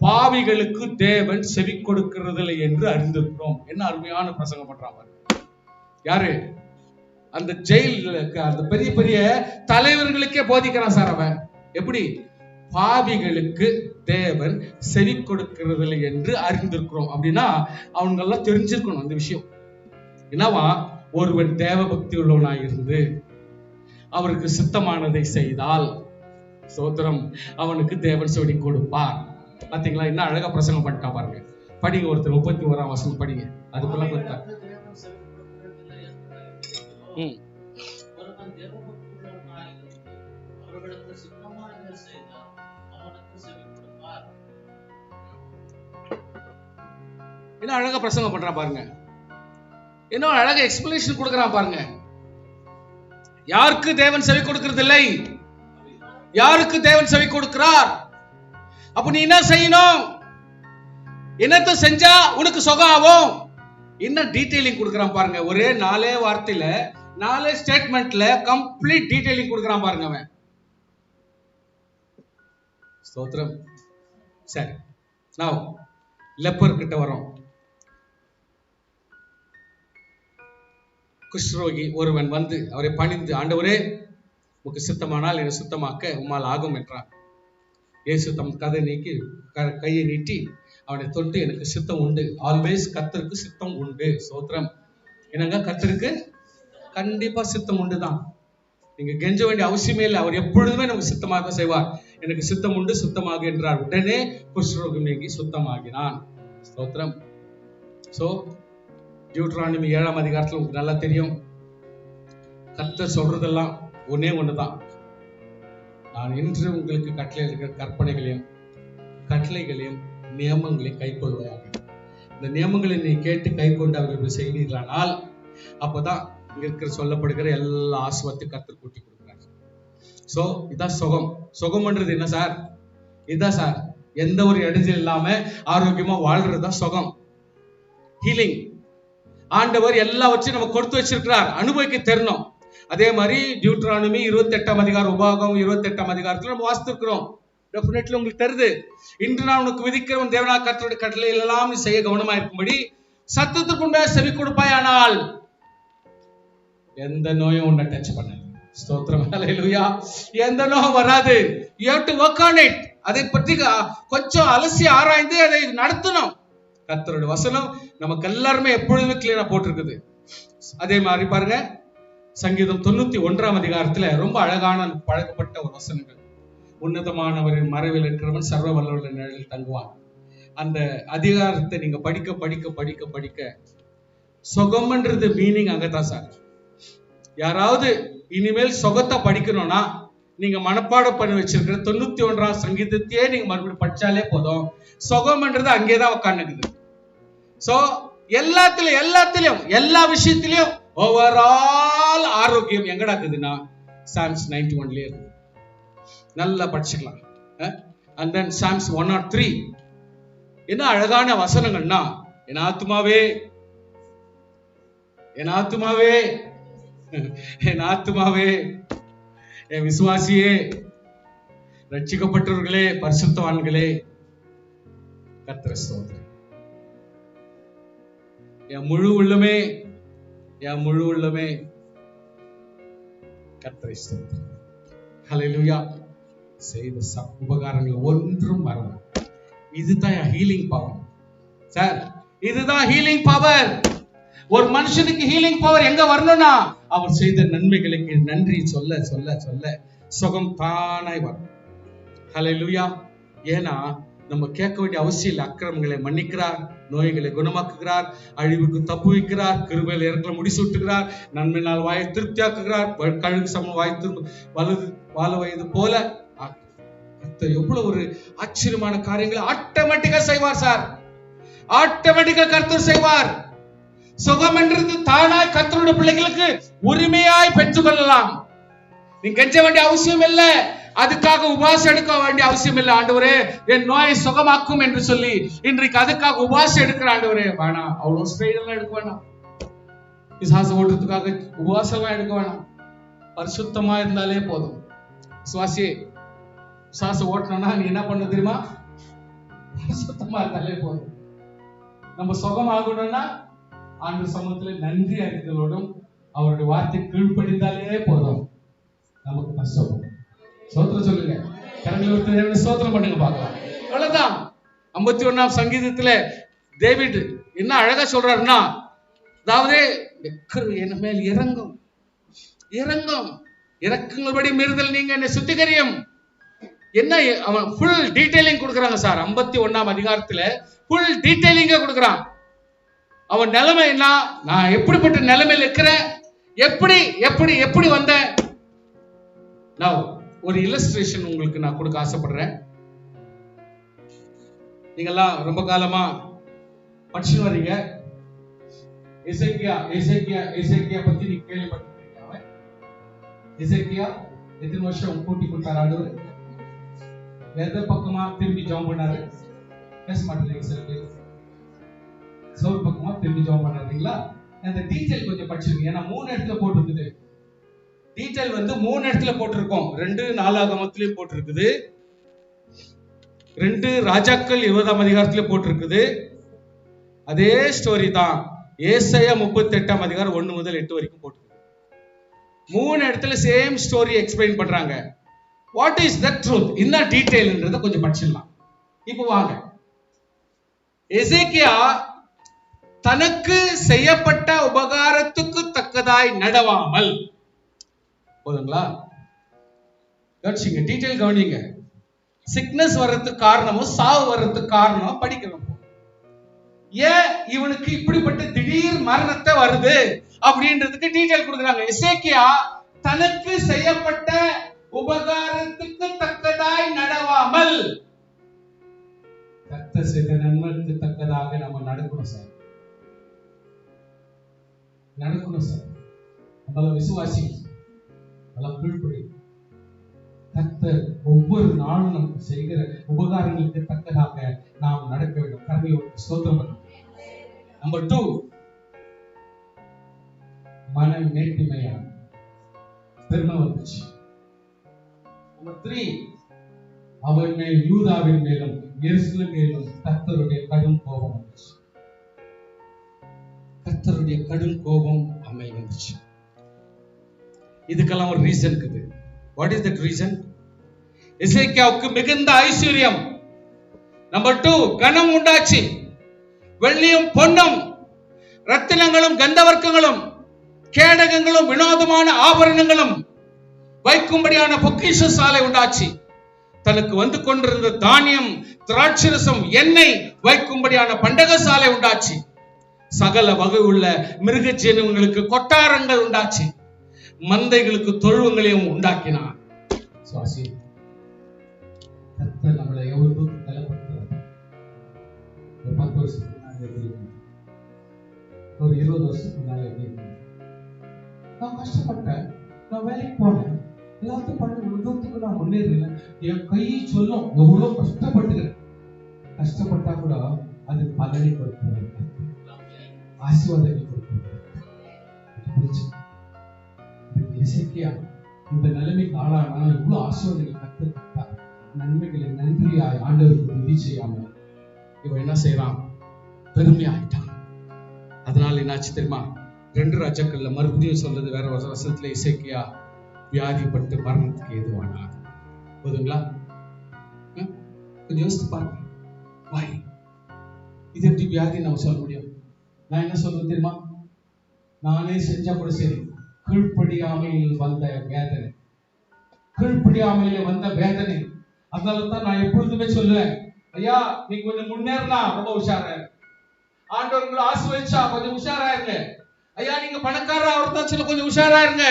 Speaker 1: பாவிகளுக்கு தேவன் செவி கொடுக்கிறதில்லை என்று அறிந்திருக்கிறோம். என்ன அருமையான பிரசங்கம் பண்றான் பாருங்க. யாரு? அந்த ஜெயில அந்த பெரிய பெரிய தலைவர்களுக்கே போதிக்கிறான் சார் அவன். எப்படி? பாவிகளுக்கு தேவன் செவி கொடுக்கிறதில்லை என்று அறிந்திருக்கிறோம் அப்படின்னா அவங்க எல்லாம் தெரிஞ்சிருக்கணும் அந்த விஷயம். என்னவா? ஒருவன் தேவ பக்தி உள்ளவனாய் இருந்து அவருக்கு சித்தமானதை செய்தால் சோத்திரம், அவனுக்கு தேவன் செவி கொடுப்பார். பாத்தீங்களா? என்ன அழகா பிரசங்கம் பண்ணிட்டா பாருங்க. படிங்க, ஒருத்தர் 31ஆம் வசனம் படிங்க. அதுக்குள்ள கொடுத்தா என்ன அழகா பிரசங்கம் பண்றான் பாருங்க, என்ன அழகா எக்ஸ்பிளனேஷன் கொடுக்கறான் பாருங்க. யாருக்கு தேவன் செவி கொடுக்கிறது இல்லை? யாருக்கு தேவன் செவி கொடுக்கிறார்? அப்ப நீ என்ன செய்யணும்? என்னத்தை செஞ்சா உனக்கு சுகம் ஆகும்? என்ன டீடைலிங் கொடுக்கறான் பாருங்க. ஒரே 4 வார்த்தையில 4 ஸ்டேட்மெண்ட்ல கம்ப்ளீட் டீடைலிங் கொடுக்கறான் பாருங்க அவன். ஸ்தோத்திரம். சரி, நான் லெப்பர் கிட்ட வரோம். குஷ்ரோகி ஒருவன் வந்து அவரை பணிந்து, ஆண்டவரே உனக்கு சித்தமானால் என்னை சுத்தமாக்க உம்மால் ஆகும் என்றான். இயேசு தம் கதை நீக்கி கையை நீட்டி அவனை தொட்டு, எனக்கு சித்தம் உண்டு. ஆல்வேஸ் கர்த்தருக்கு சித்தம் உண்டு. ஸ்தோத்திரம். என்னங்க? கர்த்தருக்கு கண்டிப்பா சித்தம் உண்டுதான். நீங்க கெஞ்ச வேண்டிய அவசியமே இல்லை. அவர் எப்பொழுதுமே நமக்கு சித்தமாக செய்வார். எனக்கு சித்தம் உண்டு, சுத்தமாக என்றார். உடனே குஷ்ரோகம் நீங்கி சுத்தமாகினான். ஸ்தோத்திரம். சோ டியூட்டரானமி 7ஆம் அதிகாரத்துல உங்களுக்கு நல்லா தெரியும், கர்த்தர் சொல்றதெல்லாம் ஒன்னே ஒண்ணுதான். நான் இன்று உங்களுக்கு கட்டளை இருக்கிற கட்டளைகளையும் நியமங்களையும் கை கொள்வாயாக. இந்த நியமங்களை நீ கேட்டு கை கொண்டு அவர்கள் செய்வீர்களானால் அப்பதான் இங்க இருக்கிற சொல்லப்படுகிற எல்லா ஆசீர்வாதத்தையும் கர்த்தர் கூட்டி கொடுக்கிறார். சோ இதான் சுகம். சுகம்ன்றது என்ன சார்? இதுதான் சார், எந்த ஒரு இடைஞ்சல் இல்லாம ஆரோக்கியமா வாழ்றதுதான் சுகம். ஹீலிங். ஆண்டவர் எல்லாவற்றையும் நம்ம கொடுத்து வச்சிருக்கிறார், அனுபவிக்க தெரியணும். அதே மாதிரி டியூட்டரானமி 28ஆம் அதிகாரம், உபாகம் 28ஆம் அதிகாரத்துல நம்ம வாசித்திருக்கிறோம். டெஃபினெட்லி உங்களுக்கு தெரியுது. இன்று நான் உனக்கு விதிக்கிறவன் தேவனாகிய கர்த்தருடைய கட்டளைகள் எல்லாம் நீ செய்ய கவனமா இருக்கும்படி சத்தத்துக்கு உண்டாக செவி கொடுப்பாயானால் எந்த நோயும் உன்னை டச் பண்ண. ஸ்தோத்திரம், ஹல்லேலூயா. எந்த நோயும் வராது. You have to work on it. அதை பற்றி கொஞ்சம் அலசி ஆராய்ந்து அதை நடத்தணும். கர்த்தருடைய வசனம் நமக்கு எல்லாருமே எப்பொழுதுமே கிளியரா போட்டிருக்குது. அதே மாதிரி பாருங்க, சங்கீதம் 91ஆம் அதிகாரத்துல ரொம்ப அழகான பழக்கப்பட்ட ஒரு வசனங்கள். உன்னதமானவரின் மறைவில் இருக்கிறவன் சர்வ வல்லவரின் நிழலில் தங்குவான். அந்த அதிகாரத்தை நீங்க படிக்க படிக்க படிக்க படிக்க சுகம்ன்றது மீனிங் அங்கதான் சார். யாராவது இனிமேல் சுகத்தை படிக்கணும்னா நீங்க மனப்பாடம் பண்ணி வச்சிருக்கிற 91ஆம் சங்கீதத்தையே நீங்க மறுபடியும் படிச்சாலே போதும். சுகம்ன்றது அங்கேதான் உட்காந்துக்குது. சோ எல்லாத்திலையும் எல்லா விஷயத்திலையும் ஓவரால் ஆரோக்கியம் எங்கடா இருக்குதுன்னா சாம்ஸ் 91 இருக்கு. நல்லா படிச்சுக்கலாம். And then Psalms 103 என்ன அழகான வசனங்கள்னா, என் ஆத்துமாவே என் ஆத்துமாவே என் ஆத்துமாவே, என் விசுவாசியே, ரட்சிக்கப்பட்டவர்களே, பரிசுத்தவான்களே, கர்த்தரை ஸ்தோத்திரம். என் முழு உள்ளமே, என் முழு உள்ளமே, கர்த்தரை ஸ்தோத்திரம். ஹல்லேலூயா. செய்த உபகாரங்கள் ஒன்றும் வரல. இதுதான் ஹீலிங் பவர் சார். இதுதான் ஹீலிங் பவர். ஒரு மனுஷனுக்கு ஹீலிங் பவர் எங்க வரணும்னா அவர் செய்த நன்மைகளுக்கு நன்றி சொல்ல சொல்ல சொல்ல சுகம் தானாய் வரும். ஹல்லேலூயா. ஏன்னா நம்ம கேட்க வேண்டிய அவசியம் இல்லை. அக்கிரமங்களை மன்னிக்கிறார், நோய்களை குணமாக்குகிறார், அழிவுக்கு தப்பு வைக்கிறார், கிருபையில் இறக்கல முடிசூட்டுகிறார், நன்மையினால் வாயை திருப்தியாக்குகிறார், கழுகு சமம் வாய் வலது வாழ வயது போல. எவ்வளவு ஒரு ஆச்சரியமான காரியங்களை ஆட்டோமேட்டிக்கா செய்வார் சார். ஆட்டோமேட்டிக்கா கர்த்தர் செய்வார். சுகம் என்றது தானாய் கர்த்தருடைய பிள்ளைகளுக்கு உரிமையாய் பெற்றுக் கொள்ளலாம். நீங்க கெஞ்ச வேண்டிய அவசியம் இல்லை. அதுக்காக உபவாசம் எடுக்க வேண்டிய அவசியம் இல்லை. ஆண்டவரே என் நோயை சுகமாக்கும் என்று சொல்லி இன்றைக்கு அதுக்காக உபவாசம் எடுக்கிற ஆண்டவரே வேணாம். அவ்வளவு ஸ்ட்ரெயின் எல்லாம் எடுக்க வேணாம். விசுவாசம் ஓட்டுறதுக்காக உபவாசம் எடுக்க வேணாம். பரிசுத்தமா இருந்தாலே போதும். விசுவாசி விசுவாசம் ஓட்டணும்னா நீ என்ன பண்ண தெரியுமா? பரிசுத்தமா இருந்தாலே போதும். நம்ம சுகம் ஆகணும்னா ஆண்டு சமூகத்துல நன்றி அறிதலோடும் அவருடைய வார்த்தை கீழ்ப்படிந்தாலே போதும். நமக்கு பரிசுத்தம். சோத்திரம் சொல்லுங்க. கரங்களை விட்டு சோத்திரம் பண்ணுங்க பார்க்கலாம். அவ்வளவுதான். 51ஆம் சங்கீதத்துல டேவிட் என்ன அழகா சொல்றாருன்னா, அதாவது என் மேல் இறங்கும் இறங்கும் இறக்குங்களபடி மீறுதல் நீங்க என்னை சுத்திகரியும். என்ன அவன் ஃபுல் டீடைலிங் கொடுக்குறாங்க சார். 51ஆம் அதிகாரத்துல ஃபுல் டீடைலிங்க கொடுக்குறான். அவன் நிலைமை என்ன, நான் எப்படிப்பட்ட நிலைமையில் இருக்கிறேன், எப்படி எப்படி எப்படி வந்தேன். நான் ஒரு இல்லஸ்ட்ரேஷன் உங்களுக்கு நான் கொடுக்க ஆசைப்படுறேன். நீங்கெல்லாம் ரொம்ப காலமா படிச்சு வர்றீங்க. எசேக்கியா பத்தி நீங்க கேள்விப்பட்டிருக்கீங்க. எசேக்கியா எத்தனை வருஷம் கூட்டி கொடுத்தாரு ஆண்டவர்? எந்த பக்கமா திரும்பி ஜெபம் பண்ணாரு? பேச மாட்டேங்க சில பேர். சோறு பக்கமா திரும்பி ஜெபம் பண்ணாருங்களா? அந்த டீடைல் கொஞ்சம் படிச்சிருக்கீங்க. ஏன்னா 3 இடத்துல போட்டிருக்குது. டீடைல் வந்து 3 இடத்துல போட்டிருக்கோம். 2 நாளாகமத்திலயும் போட்டிருக்குது, 2 ராஜாக்கள் 20ஆம் அதிகாரத்திலயும் போட்டிருக்குது. அதே ஸ்டோரி தான் ஏசாயா 38ஆம் அதிகாரம் 1 முதல் 8 வரைக்கும் போட்டிருக்கு. 3 இடத்துல சேம் ஸ்டோரி எக்ஸ்பிளைன் பண்றாங்க. What is the truth? என்ன டீடைல்ன்றத கொஞ்சம் படிச்சிடலாம். இப்போ வாங்க. எசேக்கியா தனக்கு செய்யப்பட்ட உபகாரத்துக்கு தக்கதாய் நடவாமல், போதுங்களா? கவனிச்சிங்க, டீடைல் கவனிங்க. சிக்னஸ் வர்றதுக்கு காரணமும் சாவு வர்றதுக்கு காரணம் படிக்கணும். ஏன் இவனுக்கு இப்படிப்பட்ட திடீர் மரணத்தை வருது அப்படின்றதுக்கு டீடைல் கொடுக்குறாங்க. எசேக்கியா தனக்கு செய்யப்பட்ட உபகாரத்துக்கு தக்கதாய் நடவாமல், கர்த்தர் செய்த நன்மைக்கு தக்கதாக நம்ம நடக்கணும் சார். நடக்கணும் சார். நம்மள விசுவாசி அதெல்லாம் கீழ்ப்படி. கர்த்தர் ஒவ்வொரு நாளும் நமக்கு செய்கிற உபகாரங்களுக்கு தக்கதாக நாம் நடக்க வேண்டும். கர்த்தருக்கு ஸ்தோத்திரம் பண்ணுங்க. நம்பர் 2, மன மேட்டிமையான பெருமை வந்துச்சு. நம்பர் 3, அவன் மேல் யூதாவின் மேலும் எருசலேம் மேலும் கர்த்தருடைய கடும் கோபம் வந்துச்சு. ஆண்டவருடைய கடும் கோபம் அமை வந்துச்சு. இதுக்கெல்லாம் ஒரு ரீசன் இருக்குது. What is that reason? எசேக்கியாவுக்கு மிகுந்த ஐஸ்வர்யம். நம்பர் 2, கனம் உண்டாச்சு. வெள்ளியும் பொன்னும் ரத்தினங்களும் கந்தவர்க்கங்களும் கேடகங்களும் வினோதமான ஆபரணங்களும் வைக்கும்படியான பொக்கிஷ சாலை உண்டாச்சு. தனக்கு வந்து கொண்டிருந்த தானியம், திராட்சரசம், எண்ணெய் வைக்கும்படியான பண்டக சாலை உண்டாச்சு. சகல வகை உள்ள மிருக ஜீவன்களுக்கு கொட்டாரங்கள் உண்டாச்சு. மந்தைகளுக்கு தொழுவங்களையும் உண்டாக்கினார். நம்மளை எவ்வளவு தலைப்படுத்துறாரு. ஒரு 10 வருஷத்துக்கு முன்னாடி, ஒரு 20 வருஷத்துக்கு முன்னாடி நான் கஷ்டப்பட்டேன். நான் வேலைக்கு போனேன், எல்லாத்தையும் பண்ண உலகத்துக்கு நான் முன்னேறல. என் கை சொல்லும் எவ்வளவு கஷ்டப்பட்டா கூட அது பலனை கொடுக்கிறது, ஆசீர்வாதத்தை கொடுக்கிறது. எசேக்கியா இந்த நிலைமைக்கு ஆளானா எவ்வளவு ஆசீர்வாதங்களை கற்றுக்கிட்டா, நன்மைகளை நன்றியாய் ஆண்டவருக்கு துதி செய்யாமல் இவன் என்ன செய்யறான்? பெருமையாயிட்டான். அதனால என்னாச்சு தெரியுமா? 2 ராஜாக்கள்ல மறுபடியும் சொல்றது வேற ஒரு வசனத்துல, எசேக்கியா வியாதிப்பட்டு மரணத்துக்கு ஏதுவானார். போதுங்களா? கொஞ்சம் யோசித்து பாருங்க. வாய் இது எப்படி வியாதி நம்ம சொல்ல முடியும்? நான் என்ன சொல்றது தெரியுமா? நானே செஞ்சா கூட சரி, கீழ்ப்படியாமையில் வந்த வேதனை, கீழ்ப்படியாமையில வந்த வேதனை. அதனாலதான் நான் எப்பொழுதுமே சொல்லுவேன், ஐயா நீ கொஞ்சம் முன்னேறினா ரொம்ப உஷாரா இருக்கு, ஆண்டவர்களை ஆசீர்வதிச்சா கொஞ்சம் உஷாரா இருங்க. ஐயா நீங்க பணக்காரா இருந்தா கொஞ்சம் உஷாரா இருங்க.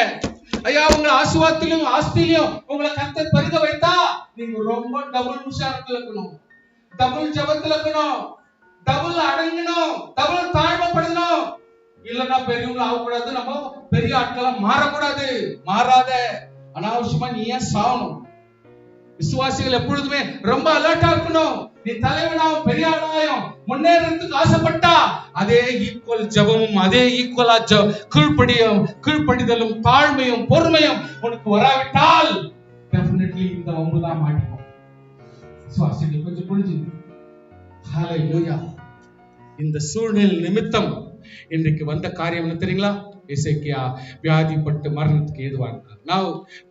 Speaker 1: ஐயா உங்களை ஆசீர்வாதத்திலும் ஆஸ்தியிலும் உங்களை கர்த்தர் பெருக வைத்தா நீங்க ரொம்ப டபுள் உஷாரத்துல இருக்கணும், டபுள் ஜபத்துல இருக்கணும், டபுள் அடங்கணும், டபுள் தாழ்மைப்படணும். இல்லன்னா பெரியவங்க ஆகக்கூடாது, நம்ம பெரிய ஆட்களா மாறக்கூடாது. மாறாத அனாவசியமா நீ ஏன் சாவணும்? விசுவாசிகள் எப்பொழுதுமே ரொம்ப அலர்ட்டா இருக்கணும். நீ தலைவனாவும் பெரிய ஆளாயும் முன்னேறதுக்கு ஆசைப்பட்டா அதே ஈக்குவல் ஜபமும், அதே ஈக்குவலா கீழ்ப்படிதலும் தாழ்மையும் பொறுமையும் உனக்கு வராவிட்டால் டெஃபினெட்லி இந்த வம்புதான் மாட்டிக்கும். விசுவாசிகள் கொஞ்சம் புரிஞ்சு. ஹல்லேலூயா. இந்த சூழ்நிலை நிமித்தம் இன்றைக்கு வந்த காரியம் என்ன தெரியுங்களா? எசேக்கியா வியாதிப்பட்டு மரணத்துக்கு ஏதுவானார். Now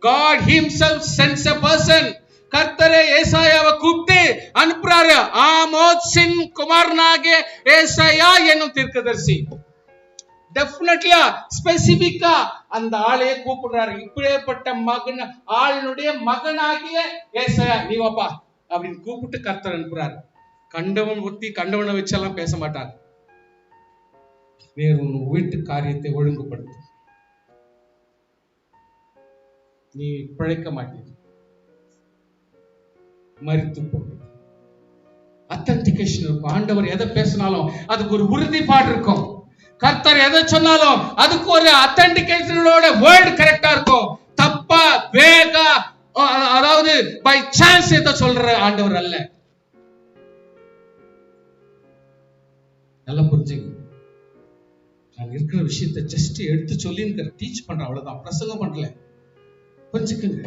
Speaker 1: God himself sends a person. கர்த்தரே ஏசாயாவை கூப்பிட்டு அனுப்புறாரு. ஆமோத்சின் குமாரனாகிய ஏசாயா என்னும் தீர்க்கதரிசி. டெஃபினெட்லியா ஸ்பெசிபிக்கா அந்த ஆளையே கூப்பிடுறாரு. இப்படிப்பட்ட ஆளுடைய மகனாகிய ஏசாயா நீ வாப்பா அப்படின்னு கூப்பிட்டு கர்த்தர் அனுப்புறாரு. கண்டவன் ஒத்தி கண்டவனை வச்செல்லாம் பேச மாட்டாங்க. வேறு உன் வீட்டு காரியத்தை ஒழுங்குபடுத்து, நீ பிழைக்க மாட்டீங்க, மரித்து போகும். அத்தன்டிகேஷன் இருக்கும். ஆண்டவர் எதை பேசினாலும் அதுக்கு ஒரு உறுதிப்பாடு இருக்கும். கர்த்தர் எதை சொன்னாலும் அதுக்கு ஒரு அத்தன்டிகேஷனோட வேர்ட் கரெக்டா இருக்கும். தப்பா வேக அதாவது பை சான்ஸ் எதை சொல்ற ஆண்டவர் அல்ல. நல்லா புரிஞ்சுங்க. நான் இருக்கிற விஷயத்தை ஜஸ்ட் எடுத்து சொல்லி டீச் பண்றேன், அவ்வளவுதான், பிரசங்கம் பண்ணல. புரிஞ்சுக்குங்க.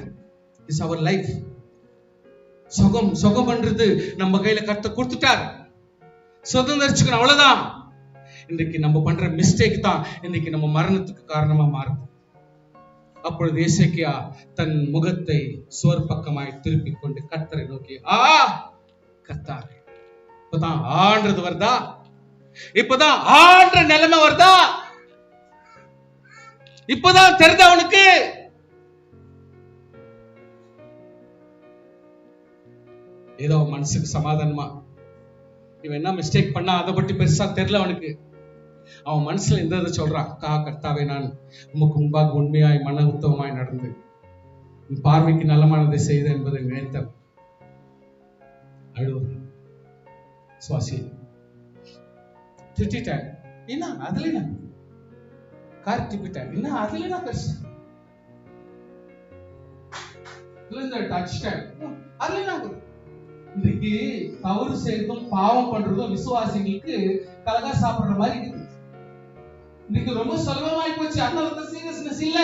Speaker 1: It's our life. சுகம் பண்றது நம்ம கையில கர்த்தர் கொடுத்துட்டார், சுதந்திரிச்சுக்கணும், அவ்வளவுதான். இன்னைக்கு நம்ம பண்ற மிஸ்டேக் தான் இன்னைக்கு நம்ம மரணத்துக்கு காரணமா மாறுது. அப்பொழுது எசேக்கியா தன் முகத்தை சுவர் பக்கமாய் திருப்பிக் கொண்டு கர்த்தரை நோக்கி, கர்த்தாவே, இப்பதான் ஆன்றது வருதா? இப்பதான் ஆன்ற நிலைமை வருதா? இப்பதான் தெரியுதா உனக்கு? ஏதோ மனசுக்கு சமாதானமா இவன் என்ன மிஸ்டேக் பண்ணா அதை பற்றி பெருசா தெரியல அவனுக்கு. அவன் மனசுல இந்த சொல்றான், கர்த்தாவே, நான் உமக்கு முன்பாக உண்மையாய் மன உத்தமமாய் நடந்து உன் பார்வைக்கு நல்லமானதை செய்த என்பதை நினைத்த அழுவது. சுவாசி திட்டான், என்ன அதுல கார் திப்பிட்டான், என்ன அதுல பெருசா அதுல. இன்னைக்கு தவறு செய்யறதும் பாவம் பண்றதும் விசுவாசிகளுக்கு கலகா சாப்பிடுற மாதிரி இருக்குது. இன்னைக்கு ரொம்ப சுலபமாய் போச்சு. அதனால சீரியஸ்னஸ் இல்ல.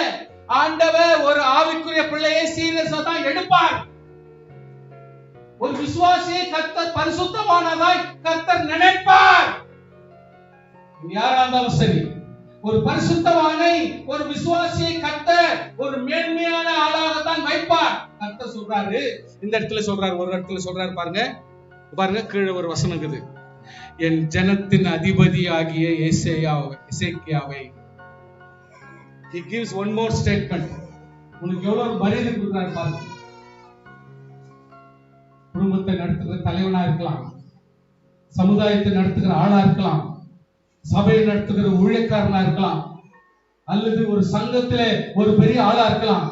Speaker 1: ஆண்டவர் ஒரு ஆவிக்குரிய பிள்ளையை சீரியஸா தான் எடுப்பார். ஒரு விசுவாசியை கர்த்தர் பரிசுத்தமானதாய் கர்த்தர் நினைப்பார். யாரா இருந்தாலும் சரி, ஒரு பரிசுத்தவானை, ஒரு விசுவாசியை கர்த்தர் ஒரு மேன்மையான ஆளாகத்தான் வைப்பார். கர்த்தர் சொல்றாரு, இந்த இடத்துல சொல்றாரு, ஒரு இடத்துல சொல்றாரு பாருங்க, கீழே ஒரு வசனம் இருக்குது. என் ஜனத்தின் அதிபதி ஆகிய எசேக்கியாவை. He gives one more statement. உனக்கு எவ்வளவு மரியாதை கொடுக்கிறாரு பாருங்க. குடும்பத்தை நடத்துகிற தலைவனா இருக்கலாம், சமுதாயத்தை நடத்துகிற ஆளா இருக்கலாம், சபையை நடத்துகிற ஊழியக்காரனா இருக்கலாம், அல்லது ஒரு சங்கத்திலே ஒரு பெரிய ஆளா இருக்கலாம்,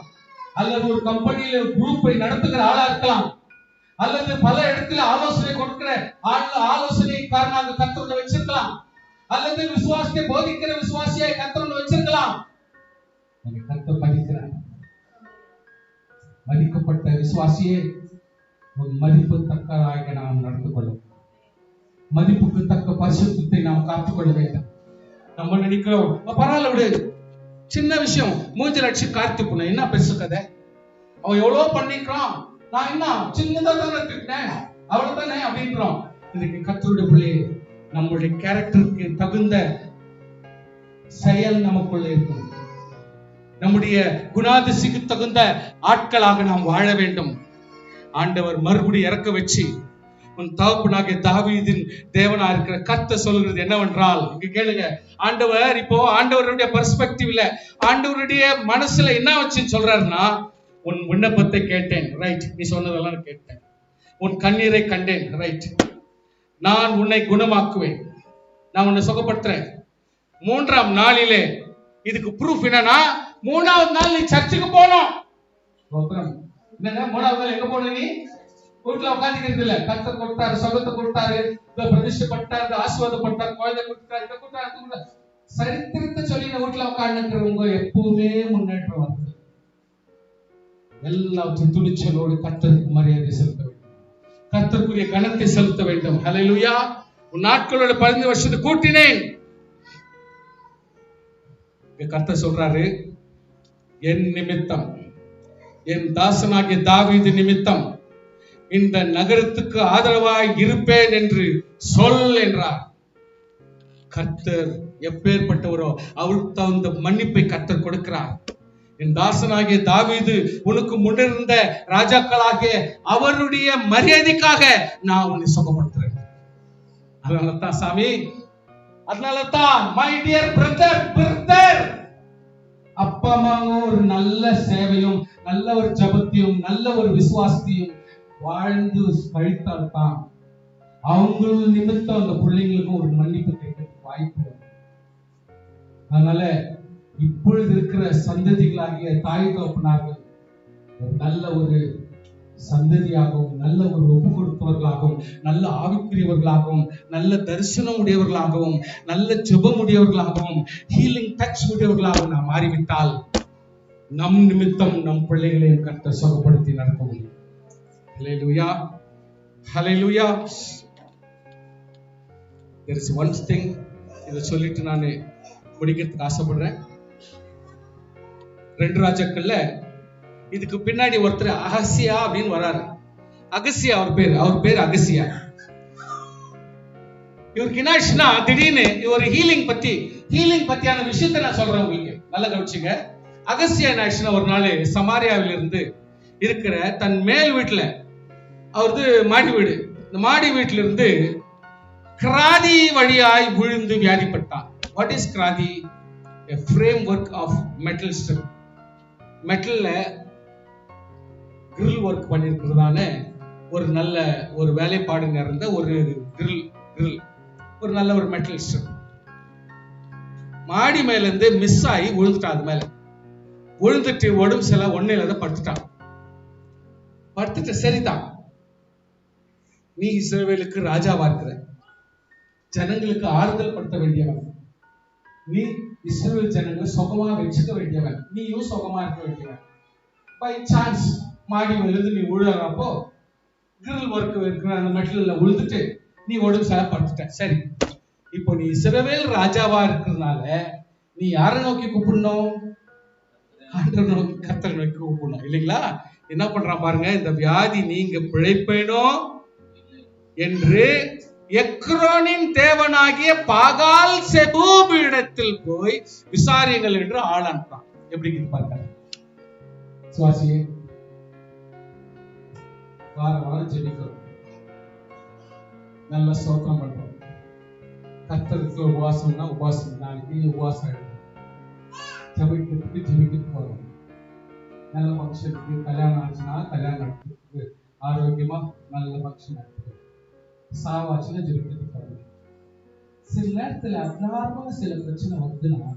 Speaker 1: அல்லது ஒரு கம்பெனியில குரூப்பை நடத்துகிற ஆளா இருக்கலாம், அல்லது பல இடத்துல ஆலோசனை கொடுக்கிற ஆலோசனைக்காரனாக கர்த்தர் வச்சிருக்கலாம், அல்லது விசுவாசத்தை போதிக்கிற விசுவாசியாய் கர்த்தர் வச்சிருக்கலாம். கர்த்தர் மதிக்கிறார். மதிக்கப்பட்ட விசுவாசியே, ஒரு மதிப்பு தக்கதாக நாம் நடந்து கொள்ளும், மதிப்புக்கு தக்க பரிசுத்தத்தை நாம் காத்துக்கொள்ள வேண்டும். நம்ம நினைக்கிறோம் பரவாயில்ல விடு, சின்ன விஷயம், மூஞ்சில் அடிச்சு கார்த்தி புண்ண என்ன பெருசு கதை, அவன் எவ்வளவு பண்ணிக்கிறான், நான் என்ன சின்னதா தானே திட்டினேன் அவ்வளவுதானே அப்படின்றோம். இன்னைக்கு கர்த்தருடைய பிள்ளையே, நம்முடைய கேரக்டருக்கு தகுந்த செயல் நமக்குள்ள இருக்கும். நம்முடைய குணாதிசைக்கு தகுந்த ஆட்களாக நாம் வாழ வேண்டும். ஆண்டவர் மறுபடியும் இறக்க வச்சு, உன் தகப்பனாகிய தாவீதின் தேவனா இருக்கிற கர்த்தர் சொல்கிறது என்னவென்றால், இங்க கேளுங்க, ஆண்டவர் இப்போ ஆண்டவருடைய பெர்ஸ்பெக்டிவ்ல, ஆண்டவருடைய மனசுல என்ன வச்சுன்னு சொல்றாருன்னா, உன் விண்ணப்பத்தை கேட்டேன், ரைட், நீ சொன்னதெல்லாம் கேட்டேன், உன் கண்ணீரை கண்டேன், ரைட், நான் உன்னை குணமாக்குவேன், நான் உன்னை சுகப்படுத்துறேன். 3ஆம் நாளிலே, இதுக்கு ப்ரூஃப் என்னன்னா, 3ஆவது நாள் நீ சர்ச்சுக்கு போனோம். என்னன்னா 3ஆவது நாள் எங்க போன, நீ வீட்டுல உட்காந்துக்கிறது இல்ல. கர்த்தர் கொடுத்தாரு, சுகத்தை கொடுத்தாரு, பிரதிஷ்டப்பட்டாரு, ஆசீர்வாதப்பட்டாரு, குழந்தை கொடுத்தாரு, சரித்திரத்தை சொல்லி வீட்டுல உட்காந்துக்கிறவங்க எப்பவுமே முன்னேற்றம் வருது. எல்லாத்தையும் துணிச்சலோடு கர்த்தருக்கு மரியாதை செலுத்த வேண்டும், கர்த்தருக்குரிய கனத்தை செலுத்த வேண்டும். ஹல்லேலூயா. உன் நாட்களோட 15 வருஷத்தை கூட்டினேன். கர்த்தர் சொல்றாரு, என் நிமித்தம், என் தாசனாகிய தாவீது நிமித்தம் இந்த நகரத்துக்கு ஆதரவாய் இருப்பேன் என்று சொல் என்றார். கர்த்தர் எப்பேற்பட்டவரோ அவருக்கு தகுந்த மன்னிப்பை கர்த்தர் கொடுக்கிறார். என் தாசனாகிய தாவீது உனக்கு முன்னிருந்த ராஜாக்களாகிய அவருடைய மரியாதைக்காக நான் உன்னை சுகப்படுத்துறேன். அதனாலதான் சாமி, அதனாலதான் மை டியர் பிரதர், அப்பா அம்மாவும் ஒரு நல்ல சேவையும், நல்ல ஒரு ஜபத்தையும், நல்ல ஒரு விசுவாசத்தையும் வாழ்ந்து கழித்தால்தான் அவங்க நிமித்தம் அந்த பிள்ளைங்களுக்கும் ஒரு மன்னிப்பு கேட்கறதுக்கு வாய்ப்பு. அதனால இப்பொழுது இருக்கிற சந்ததிகளாகிய தாய் தகப்பனார்கள் ஒரு நல்ல ஒரு சந்ததியாகவும், நல்ல ஒரு ஒப்பு கொடுத்தவர்களாகவும், நல்ல ஆவிக்குரியவர்களாகவும், நல்ல தரிசனம் உடையவர்களாகவும், நல்ல ஜெபம் உடையவர்களாகவும், ஹீலிங் டச் உடையவர்களாகவும் நாம் மாறிவிட்டால் நம் நிமித்தம் நம் பிள்ளைகளையும் கர்த்தர் சுகப்படுத்தி நடத்த முடியும். ஹல்லேலூயா, ஹல்லேலூயா. There is one thing, இதை சொல்லிட்டு நான் முடிக்கிறதுக்கு ஆசைப்படுறேன். 2 ராஜாக்கள்ல இதுக்கு பின்னாடி ஒருத்தர் அகசியா அப்படின்னு வராரு. அகசியா அவர் பேர் அகசியா. இவருக்கு என்ன ஆச்சுன்னா, திடீர்னு ஒரு ஹீலிங் பத்தியான விஷயத்தை நான் சொல்றேன் உங்களுக்கு, நல்லா கவனிச்சுங்க. அகசியா என்ன ஆச்சுன்னா, ஒரு நாள் சமாரியாவில இருந்து இருக்கிற தன் மேல் வீட்டுல, அவரது மாடி வீடு, இந்த மாடி வீட்டுல இருந்து கிராதி வழியாய் விழுந்து வியாதிப்பட்டான். வாட் இஸ் கிராதி? a framework of metal strip. மெட்டல்ல கிரில் ஒர்க் பண்ணிருக்கிறதான ஒரு நல்ல ஒரு வேலைப்பாடு நிறைந்த ஒரு கிரில், ஒரு நல்ல ஒரு மெட்டல் ஸ்ட்ரிப் மாடி மேல இருந்து மிஸ் ஆகி விழுந்துட்டான். அது மேல விழுந்துட்டு உடம்பு சில ஒன்னில படுத்துட்டான். சரிதான், நீ இஸ்ரவேலுக்கு ராஜாவா இருக்கிற, ஜனங்களுக்கு ஆறுதல் படுத்த வேண்டியவன், நீ இஸ்ரவேல் ஜனங்களை சுகமா வச்சுக்க வேண்டியவன், நீயும் சுகமா இருக்க வேண்டியவன். பை சான்ஸ் மாடி விழுந்து நீ விழுறப்போ கிரில் ஒர்க் இருக்கிற அந்த மெட்டல்ல விழுந்துட்டு நீ உடம்பு சில படுத்துட்ட. சரி, இப்போ நீ இஸ்ரவேல் ராஜாவா இருக்கிறதுனால நீ யாரை நோக்கி கூப்பிடணும்? ஆண்டவரை நோக்கி, கர்த்தரை நோக்கி கூப்பிடணும், இல்லைங்களா? என்ன பண்றான் பாருங்க, இந்த வியாதி நீங்க பிழைப்பேனோ என்று எக்ரோனின் தேவனாகிய பாகால் செபூப் இடத்தில் போய் விசாரியுங்கள் என்று ஆள் அனுப்புறான். எப்படி பாருங்க சுவாசியே, வாரம் ஜெபிக்கிறோம், நல்ல ஸ்தோத்திரம் பண்றோம். கர்த்தருக்கு உபவாசம்னா உபவாசம், நாளைக்கு உபவாசம் எடுக்கும், ஜெபிக்கிறதுக்கு போறோம். நல்ல ஃபங்க்ஷனுக்கு கல்யாணம் ஆச்சுன்னா கல்யாணம் நடத்துறதுக்கு ஆரோக்கியமா நல்ல ஃபங்க்ஷன் நடத்துது, சாவாச்சுன்னா ஜெபிக்கிறதுக்கு போறோம். சில நேரத்துல அசாதாரணமான சில பிரச்சனை வருதுன்னா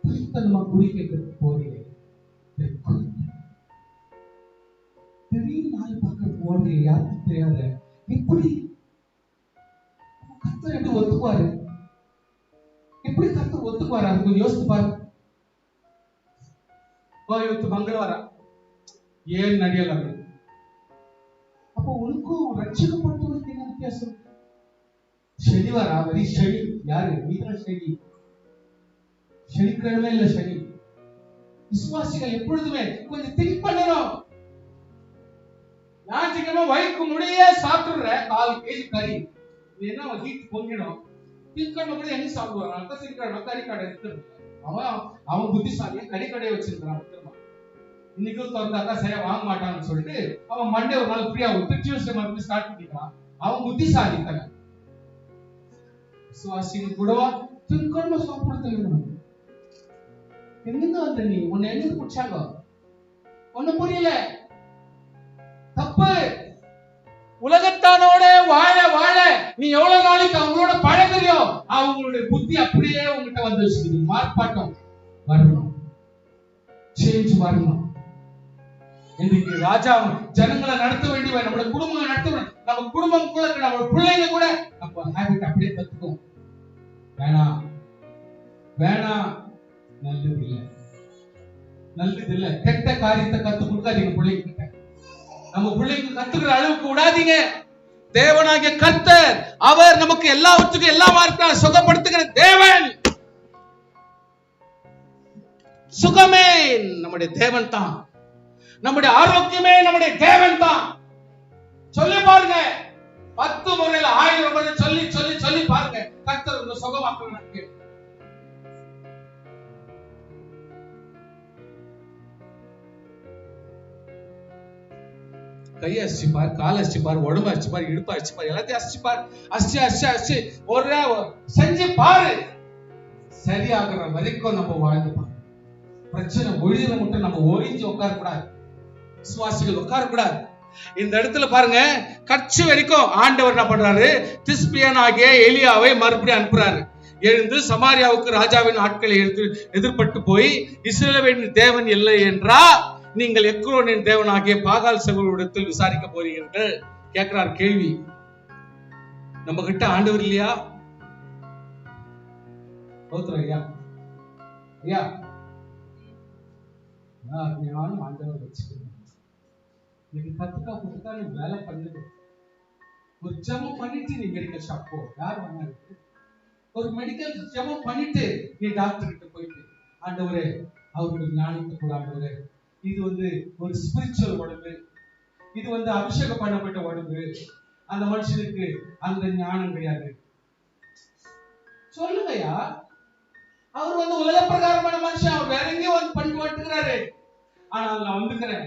Speaker 1: திருத்தனமா குறி கேட்கறதுக்கு போறீங்க, திடீர்னு நாள் பார்க்க போறீங்க, யாருக்கும் தெரியாத. எப்படி கர்த்தர் எப்படி ஒத்துக்குவாரு? எப்படி கர்த்தர் ஒத்துக்குவாரு? அது கொஞ்சம் யோசித்து பாரு. ಇವತ್ತು ಮಂಗಳವಾರ ಏನ್ ನಡೆಯಲ್ಲ. அப்போ உனக்கும் ரட்சிக்கப்பட்டவனுக்கு என்ன வித்தியாசம்? ಶನಿವಾರ ಬರೀ ಶನಿ, ಯಾರು நீதான் ಶನಿ, சனிக்கிழமை இல்ல சனி. விசுவாசிகள் எப்பொழுதுமே கொஞ்சம் திங்க் பண்ணணும். ஞாயிற்றுக்கிழமை வயிற்று முடிய சாப்பிடுற 4 kg கறி, என்ன ஹீட் பொங்கிடும். திங்கக்கிழமை கூட என்ன சாப்பிடுவாங்க? அடுத்த சனிக்கிழமை கறி கடை இருக்கு. அவன் புத்திசாலியா கறி கடையை வச்சிருக்கான். இன்னைக்கு திறந்தாக்கா சரியா வாங்க மாட்டான்னு சொல்லிட்டு அவன் மண்டே ஒரு நாள் ஃப்ரீயா விட்டு டியூஸ்டே மறுபடியும் ஸ்டார்ட் பண்ணிக்கிறான். அவன் புத்திசாலி தானே. விசுவாசிகள் கூடவா திங்கக்கிழமை சாப்பிடுறது? எங்க வந்த நீ? உன்னை எங்க பிடிச்சாங்க? ஒண்ணு புரியல. தப்பு. உலகத்தானோட வாழ வாழ நீ எவ்வளவு நாளைக்கு அவங்களோட பழகுறியோ அவங்களுடைய புத்தி அப்படியே உங்ககிட்ட வந்து வச்சுக்குது. மார்ப்பாட்டம் வரணும், சேஞ்ச் வரணும். இன்னைக்கு ராஜா ஜனங்களை நடத்த வேண்டியவன், நம்மளோட குடும்பங்களை நடத்த வேண்டும். நம்ம குடும்பம் கூட நம்ம பிள்ளைங்க கூட நம்ம ஹேபிட் அப்படியே கத்துக்கும். வேணாம் வேணாம், நல்லது இல்லை, நல்லது இல்லை. கெட்ட காரியத்தை கத்து கொடுக்காதீங்க பிள்ளைங்க கிட்ட. நம்ம பிள்ளைங்க கத்துக்கிற அளவுக்கு விடாதீங்க. தேவனாகிய கர்த்தர் அவர் நமக்கு எல்லாவற்றுக்கும் எல்லாமா இருக்கிறார். சுகப்படுத்துகிற தேவன், சுகமே நம்முடைய தேவன் தான். நம்முடைய ஆரோக்கியமே நம்முடைய தேவன் தான். சொல்லி பாருங்க, 10 முறையில 1000 முறை சொல்லி சொல்லி சொல்லி பாருங்க, கர்த்தர் உங்களை சுகமாக்குறாங்க. கையை அசிச்சுப்பார், காலை அசிச்சுப்பார், உடம்பு அசிச்சுப்பார், இடுப்பு அசிச்சுப்பார், எல்லாத்தையும் அசிச்சுப்பார். அசி அசி அசி ஒரு செஞ்சு பாரு. சரியாகிற வரைக்கும் நம்ம வாழ்ந்துப்பாங்க. பிரச்சனை ஒழியிற மட்டும் நம்ம ஒழிஞ்சு உட்கார கூடாது. விசுவாசிகள் உட்கார கூடாது. இந்த இடத்துல பாருங்க, கட்சி வரைக்கும் ஆண்டவர் என்ன பண்றாரு? திஸ்பியன் ஆகிய எலியாவை மறுபடியும் அனுப்புறாரு. எழுந்து சமாரியாவுக்கு ராஜாவின் ஆட்களை எதிர்பட்டு போய், இஸ்ரவேலின் தேவன் இல்லை என்றா நீங்கள் எக்ரோனின் தேவனாகிய பாகால் செபூபிடத்தில் விசாரிக்க போறீர்கள் கேட்கிறார் கேள்வி. நம்ம கிட்ட ஆண்டவர் இல்லையா? ஐயா ஐயா ஆண்டவர் வச்சுக்கணும். நீங்க கத்துக்கா வேலை பண்ணுது. ஒரு ஜெபம் பண்ணிட்டு நீ மெடிக்கல் ஷாப் போ. யார் வந்தாங்க? ஒரு மெடிக்கல் ஜெபம் பண்ணிட்டு நீ டாக்டர் கிட்ட போயிட்டு, ஆண்டவரே அவருக்கு ஞானத்தை கூட, ஆண்டவரே இது ஒரு ஸ்பிரிச்சுவல் உடம்பு, இது அபிஷேகம் பண்ணப்பட்ட உடம்பு, அந்த மனுஷனுக்கு அந்த ஞானம் கிடையாது. சொல்லுங்கயா, அவர் உலக பிரகாரமான மனுஷன், அவர் வேற எங்கேயும் பண்ணிட்டு வந்துக்கிறாரு. ஆனால் நான் வந்துக்கிறேன்,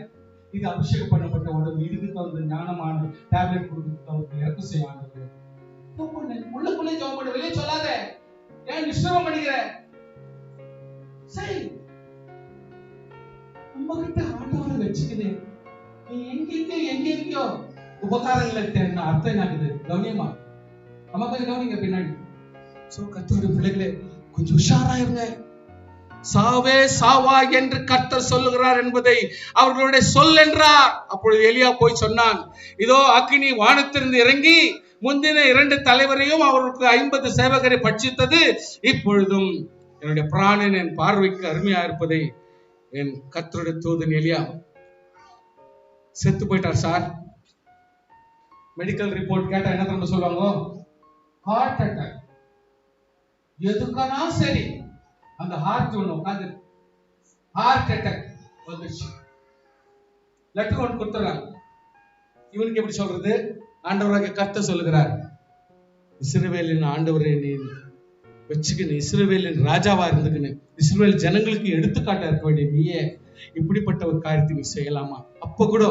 Speaker 1: இது அபிஷேகம் பண்ணப்பட்ட உடம்பு, இதுக்கு ஞானமான டேப்லெட் கொடுத்து இறப்பு செய்வாங்க. உள்ளுக்குள்ளே ஜெபம் பண்ண, வெளியே சொல்லாத. ஏன் டிஸ்டர்ப் பண்ணிக்கிற? சரி, நம்ம கிட்ட ஆண்டவரை வச்சுக்கிறேன். நீ எங்கெங்கயோ உபகாரங்களை தேடின அர்த்தம் என்னாகுது? கவனியமா நம்ம கொஞ்சம் கவனிங்க பின்னாடி. சோ கர்த்தருடைய பிள்ளைகளே, கொஞ்சம் உஷாராயிருங்க. சாவே சாவா என்று கர்த்தர் சொல்லுகிறார் என்பதை அவர்களுடைய சொல் என்றார். அப்பொழுது எலியா போய் சொன்னான், இதோ அக்கினி வானத்திலிருந்து இறங்கி முந்தின 2 தலைவரையும் அவர்களுக்கு 50 சேவகரை பட்சித்தது. இப்பொழுதும் என்னுடைய பிராணன் என் பார்வைக்கு அருமையா இருப்பதை என் கர்த்தருடைய தூதன் எலியா செத்து போயிட்டார் சார். மெடிக்கல் ரிப்போர்ட் கேட்டா என்ன தெரியுமா சொல்லுவாங்க? Heart attack. எதுக்கானா சரி, அந்த ஹார்ட் ஒண்ணு உட்காந்து ஹார்ட் அட்டாக் வந்துச்சு. லெட்டர் ஒன்று கொடுத்துறாங்க. இவனுக்கு எப்படி சொல்றது? ஆண்டவராகிய கர்த்தர் சொல்லுகிறார், இஸ்ரவேலின் ஆண்டவரை நீ வச்சுக்கின்னு இஸ்ரவேலின் ராஜாவா இருந்துக்கின்னு இஸ்ரவேல் ஜனங்களுக்கு எடுத்துக்காட்டா இருக்க வேண்டிய நீயே இப்படிப்பட்ட ஒரு காரியத்தை நீ செய்யலாமா? அப்ப கூட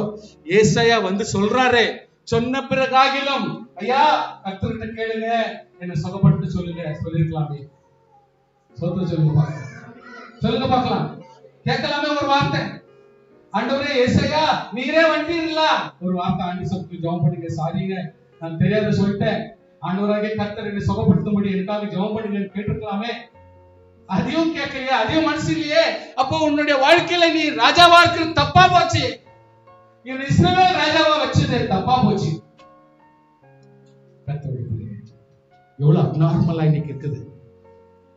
Speaker 1: ஏசாயா வந்து சொல்றாரு, சொன்ன பிறகாகிலும் ஐயா கர்த்தர்கிட்ட கேளுங்க, என்ன சுகப்படுத்த சொல்லுங்க சொல்லிருக்கலாமே. சொல்லுங்க பார்க்கலாம், கேட்கலாமே ஒரு வார்த்தை. ஆண்டவரே ஏசாயா நீரே வந்தீங்களா, ஒரு வார்த்தை ஆண்டு சபைக்கு ஜெபம் பண்ணுங்க, சாரிங்க நான் தெரியாத சொல்லிட்டேன், ஆண்டவராகிய கர்த்தர் என்னை சுகப்படுத்தும்படி எனக்காக ஜெபம் பண்ணுங்கன்னு கேட்டிருக்கலாமே. அதையும் கேட்கலையே, அதையும் மனசு இல்லையே. அப்போ உன்னுடைய வாழ்க்கையில நீ ராஜாவா இருக்கிறது தப்பா போச்சு. இஸ்ரவேல் ராஜாவா வச்சது தப்பா போச்சு. எவ்வளவு அப்நார்மலா இன்னைக்கு இருக்குது.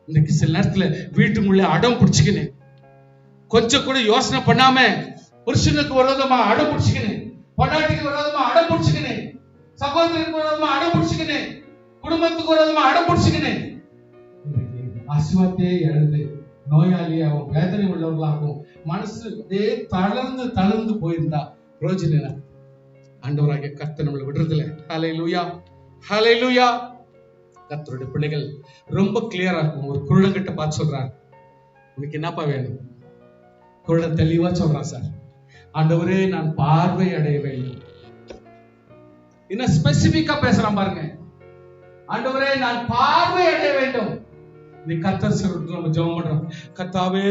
Speaker 1: இன்னைக்கு சில நேரத்துல வீட்டுக்குள்ள அடம் பிடிச்சுக்கினேன், கொஞ்சம் கூட யோசனை பண்ணாம புருஷனுக்கு விரோதமா அடம் பிடிச்சுக்கினேன், பொண்டாட்டிக்கு விரோதமா அடம் பிடிச்சுக்கினேன், சகோதரனுக்கு விரோதமா அடம் பிடிச்சுக்கினேன், குடும்பத்துக்கு விரோதமா அடம் பிடிச்சுக்கினேன். ஆசீர்வாதத்தை இழந்து நோயாளியாகவும் வேதனை உள்ளவர்களாகவும் மனசு தளர்ந்து போயிருந்தா பிரயோஜனம். ஆண்டவராகிய கர்த்தர் நம்மளை விடுறதில்லை. ஹல்லேலூயா, ஹல்லேலூயா. கர்த்தருடைய பிள்ளைகள் ரொம்ப கிளியரா இருக்கும். ஒரு குருடங்கிட்ட பார்த்து சொல்றாரு, உனக்கு என்னப்பா வேணும்? குருடன் தெளிவா சொல்றான், சார் ஆண்டவரே நான் பார்வை அடைய வேண்டும். இன்னும் ஸ்பெசிபிக்கா பேசுறான் பாருங்க, ஆண்டவரே நான் பார்வை அடைய வேண்டும். நீ கர்த்தர் சொல்றது நம்ம ஜெபம் பண்றோம், கர்த்தாவே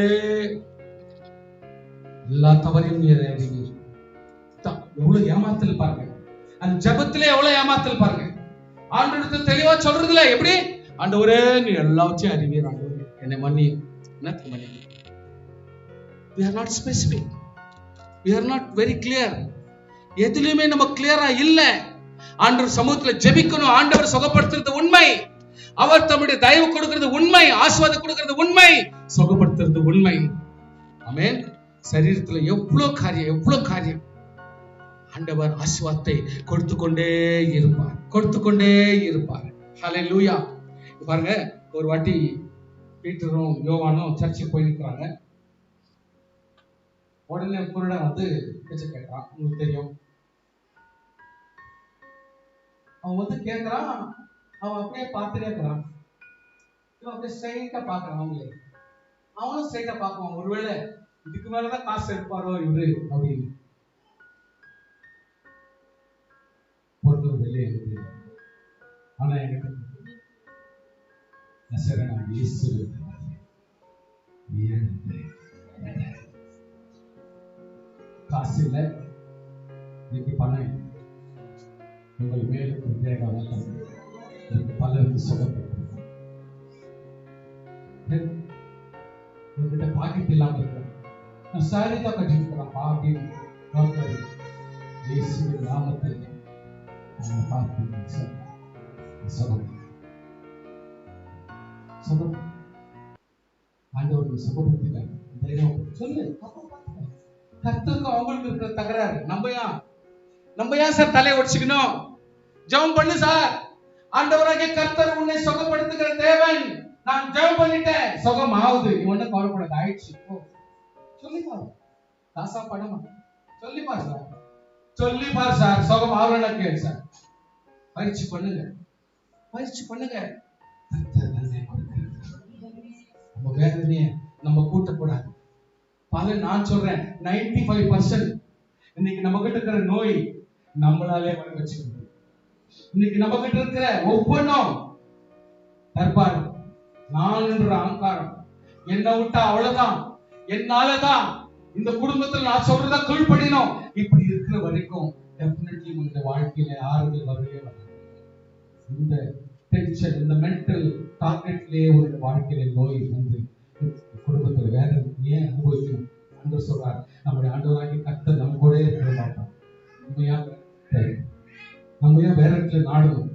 Speaker 1: எல்லா தவறையும் எவ்வளவு ஏமாத்தல் பாருங்க, அந்த ஜெபத்திலே எவ்வளவு ஏமாத்தல் பாருங்க. ஆண்டவருக்கு தெளிவா சொல்றதுல எப்படி, ஆண்டவரே நீ எல்லாத்தையும் அறிவீர், ஆண்டவரே என்னை மன்னி, என்னத்தை மன்னி. We are not specific, we are not very clear. எதுலயுமே நம்ம கிளியரா இல்ல. ஆண்டவர் சமூகத்துல ஜெபிக்கணும், ஆண்டவர் சுகப்படுத்துறது உண்மை, அவர் தம்முடைய தயவு கொடுக்கிறது உண்மை, ஆசீர்வாதம் கொடுக்கிறது உண்மை, சுகப்படுத்துறது உண்மை. ஆமென். சரீரத்துல எவ்வளவு காரியம் ஆண்டவர் ஆசீர்வாதத்தை கொடுத்து கொண்டே இருப்பார். ஹல்லேலூயா. பாருங்க, ஒரு வாட்டி பீட்டரும் யோவானும் சர்ச்சுக்கு போய் நிற்கிறாங்க. உடனே குருடன் வந்து பேச்ச கேட்கிறான். உங்களுக்கு தெரியும், அவன் வந்து கேட்கிறான், அவன் அப்படியே பார்த்துட்டே இருக்கிறான். அப்படியே ஸ்ட்ரைட்டா பாக்குறான். அவனும் ஸ்ட்ரைட்டா பார்க்குவான், ஒருவேளை இதுக்கு மேலதான் காசு எடுப்பாரோ இவரு அப்படின்னு. பொருள் வெளியே இருக்கு. ஆனா எனக்கு காசு இல்லை, இன்னைக்கு பணம் உங்கள் மேலுக்கு தேவையான பலருக்கு சொல்லப்பட்ட உங்ககிட்ட பாக்கெட் இல்லாம இருக்கிறேன், நான் சாரிதான் கட்டிருக்கிறேன்ப்பா அப்படின்னு இயேசுவின் நாமத்தில் ஆண்டவர்கள் சுகப்படுத்திட்டாங்க. சொல்லு, கர்த்தருக்கு அவங்களுக்கு இருக்கிற தகராறு நம்ம ஏன் சார் தலையை ஒடிச்சுக்கணும்? ஜெபம் பண்ணு சார், ஆண்டவராகிய கர்த்தர் உன்னை சுகப்படுத்துகிற தேவன், நான் ஜெபம் பண்ணிட்டேன், சுகம் ஆகுது, இவன கவலைப்படாத, ஆயிடுச்சு. சொல்லிப்பாரு, காசா பணமா சொல்லிப்பாரு சார், சுகம் ஆகலன்னா கேளு சார். பயிற்சி பண்ணுங்க. நம்ம வேதனைய நம்ம கூட்டக்கூடாது. நான் சொல்றேன், 95% இன்னைக்கு நம்ம கிட்ட இருக்கிற நோய் நம்மளாலே வர வச்சுக்கணும். இன்னைக்கு நம்ம கிட்ட இருக்கிற ஒவ்வொன்றும் தற்பாடு, நான் என்ற அகங்காரம், என்ன விட்டா அவ்வளவுதான், என்னாலதான் இந்த குடும்பத்தில் நான் சொல்றதா கீழ்ப்படினோம், இப்படி இருக்கிற வரைக்கும் டெஃபினெட்லி இந்த வாழ்க்கையில ஆறுதல் வரவே வராது. இந்த டென்ஷன், இந்த மென்டல் டார்கெட்லயே ஒரு வாழ்க்கையில நோய் வந்து குடும்பத்துல வேற ஏன் அனுபவிக்கணும்? அன்று சொல்றார், நம்முடைய ஆண்டவராகிய கர்த்தர் நம்ம கூட இருக்க மாட்டோம். நம்ம ஏன் வேற இடத்துல நாடணும்?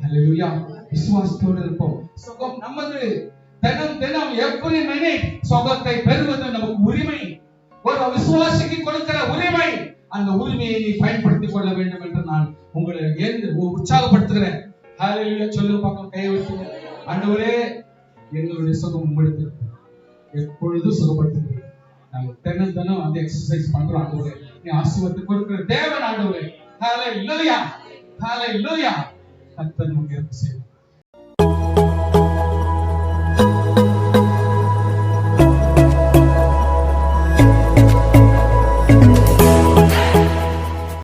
Speaker 1: ஹல்லேலூயா. விசுவாசத்தோடு இருப்போம். சுகம் நமது. தினம் எவ்ரி மினிட் சுகத்தை பெறுவது நமக்கு உரிமை. ஒரு விசுவாசிக்கு கொடுக்கிற உரிமை. அந்த உரிமையை நீ பயன்படுத்திக் கொள்ள வேண்டும் என்று நான் உங்களை உற்சாகப்படுத்துகிறேன். ஹல்லேலூயா. சொல்லுங்க பார்க்கலாம், கையை வைத்து. ஆண்டவரே, எங்களுடைய சுகம் உங்களுக்கு எப்பொழுதும் சுகப்படுத்துகிறேன். நாங்கள் தினம் அந்த எக்ஸசைஸ் பண்றோம். ஆண்டவரே, நீ ஆசீர்வாதத்தை கொடுக்கிற தேவன். ஆண்டவரே, ஹல்லேலூயா. ஹalleluya. கர்த்தர் நமக்கு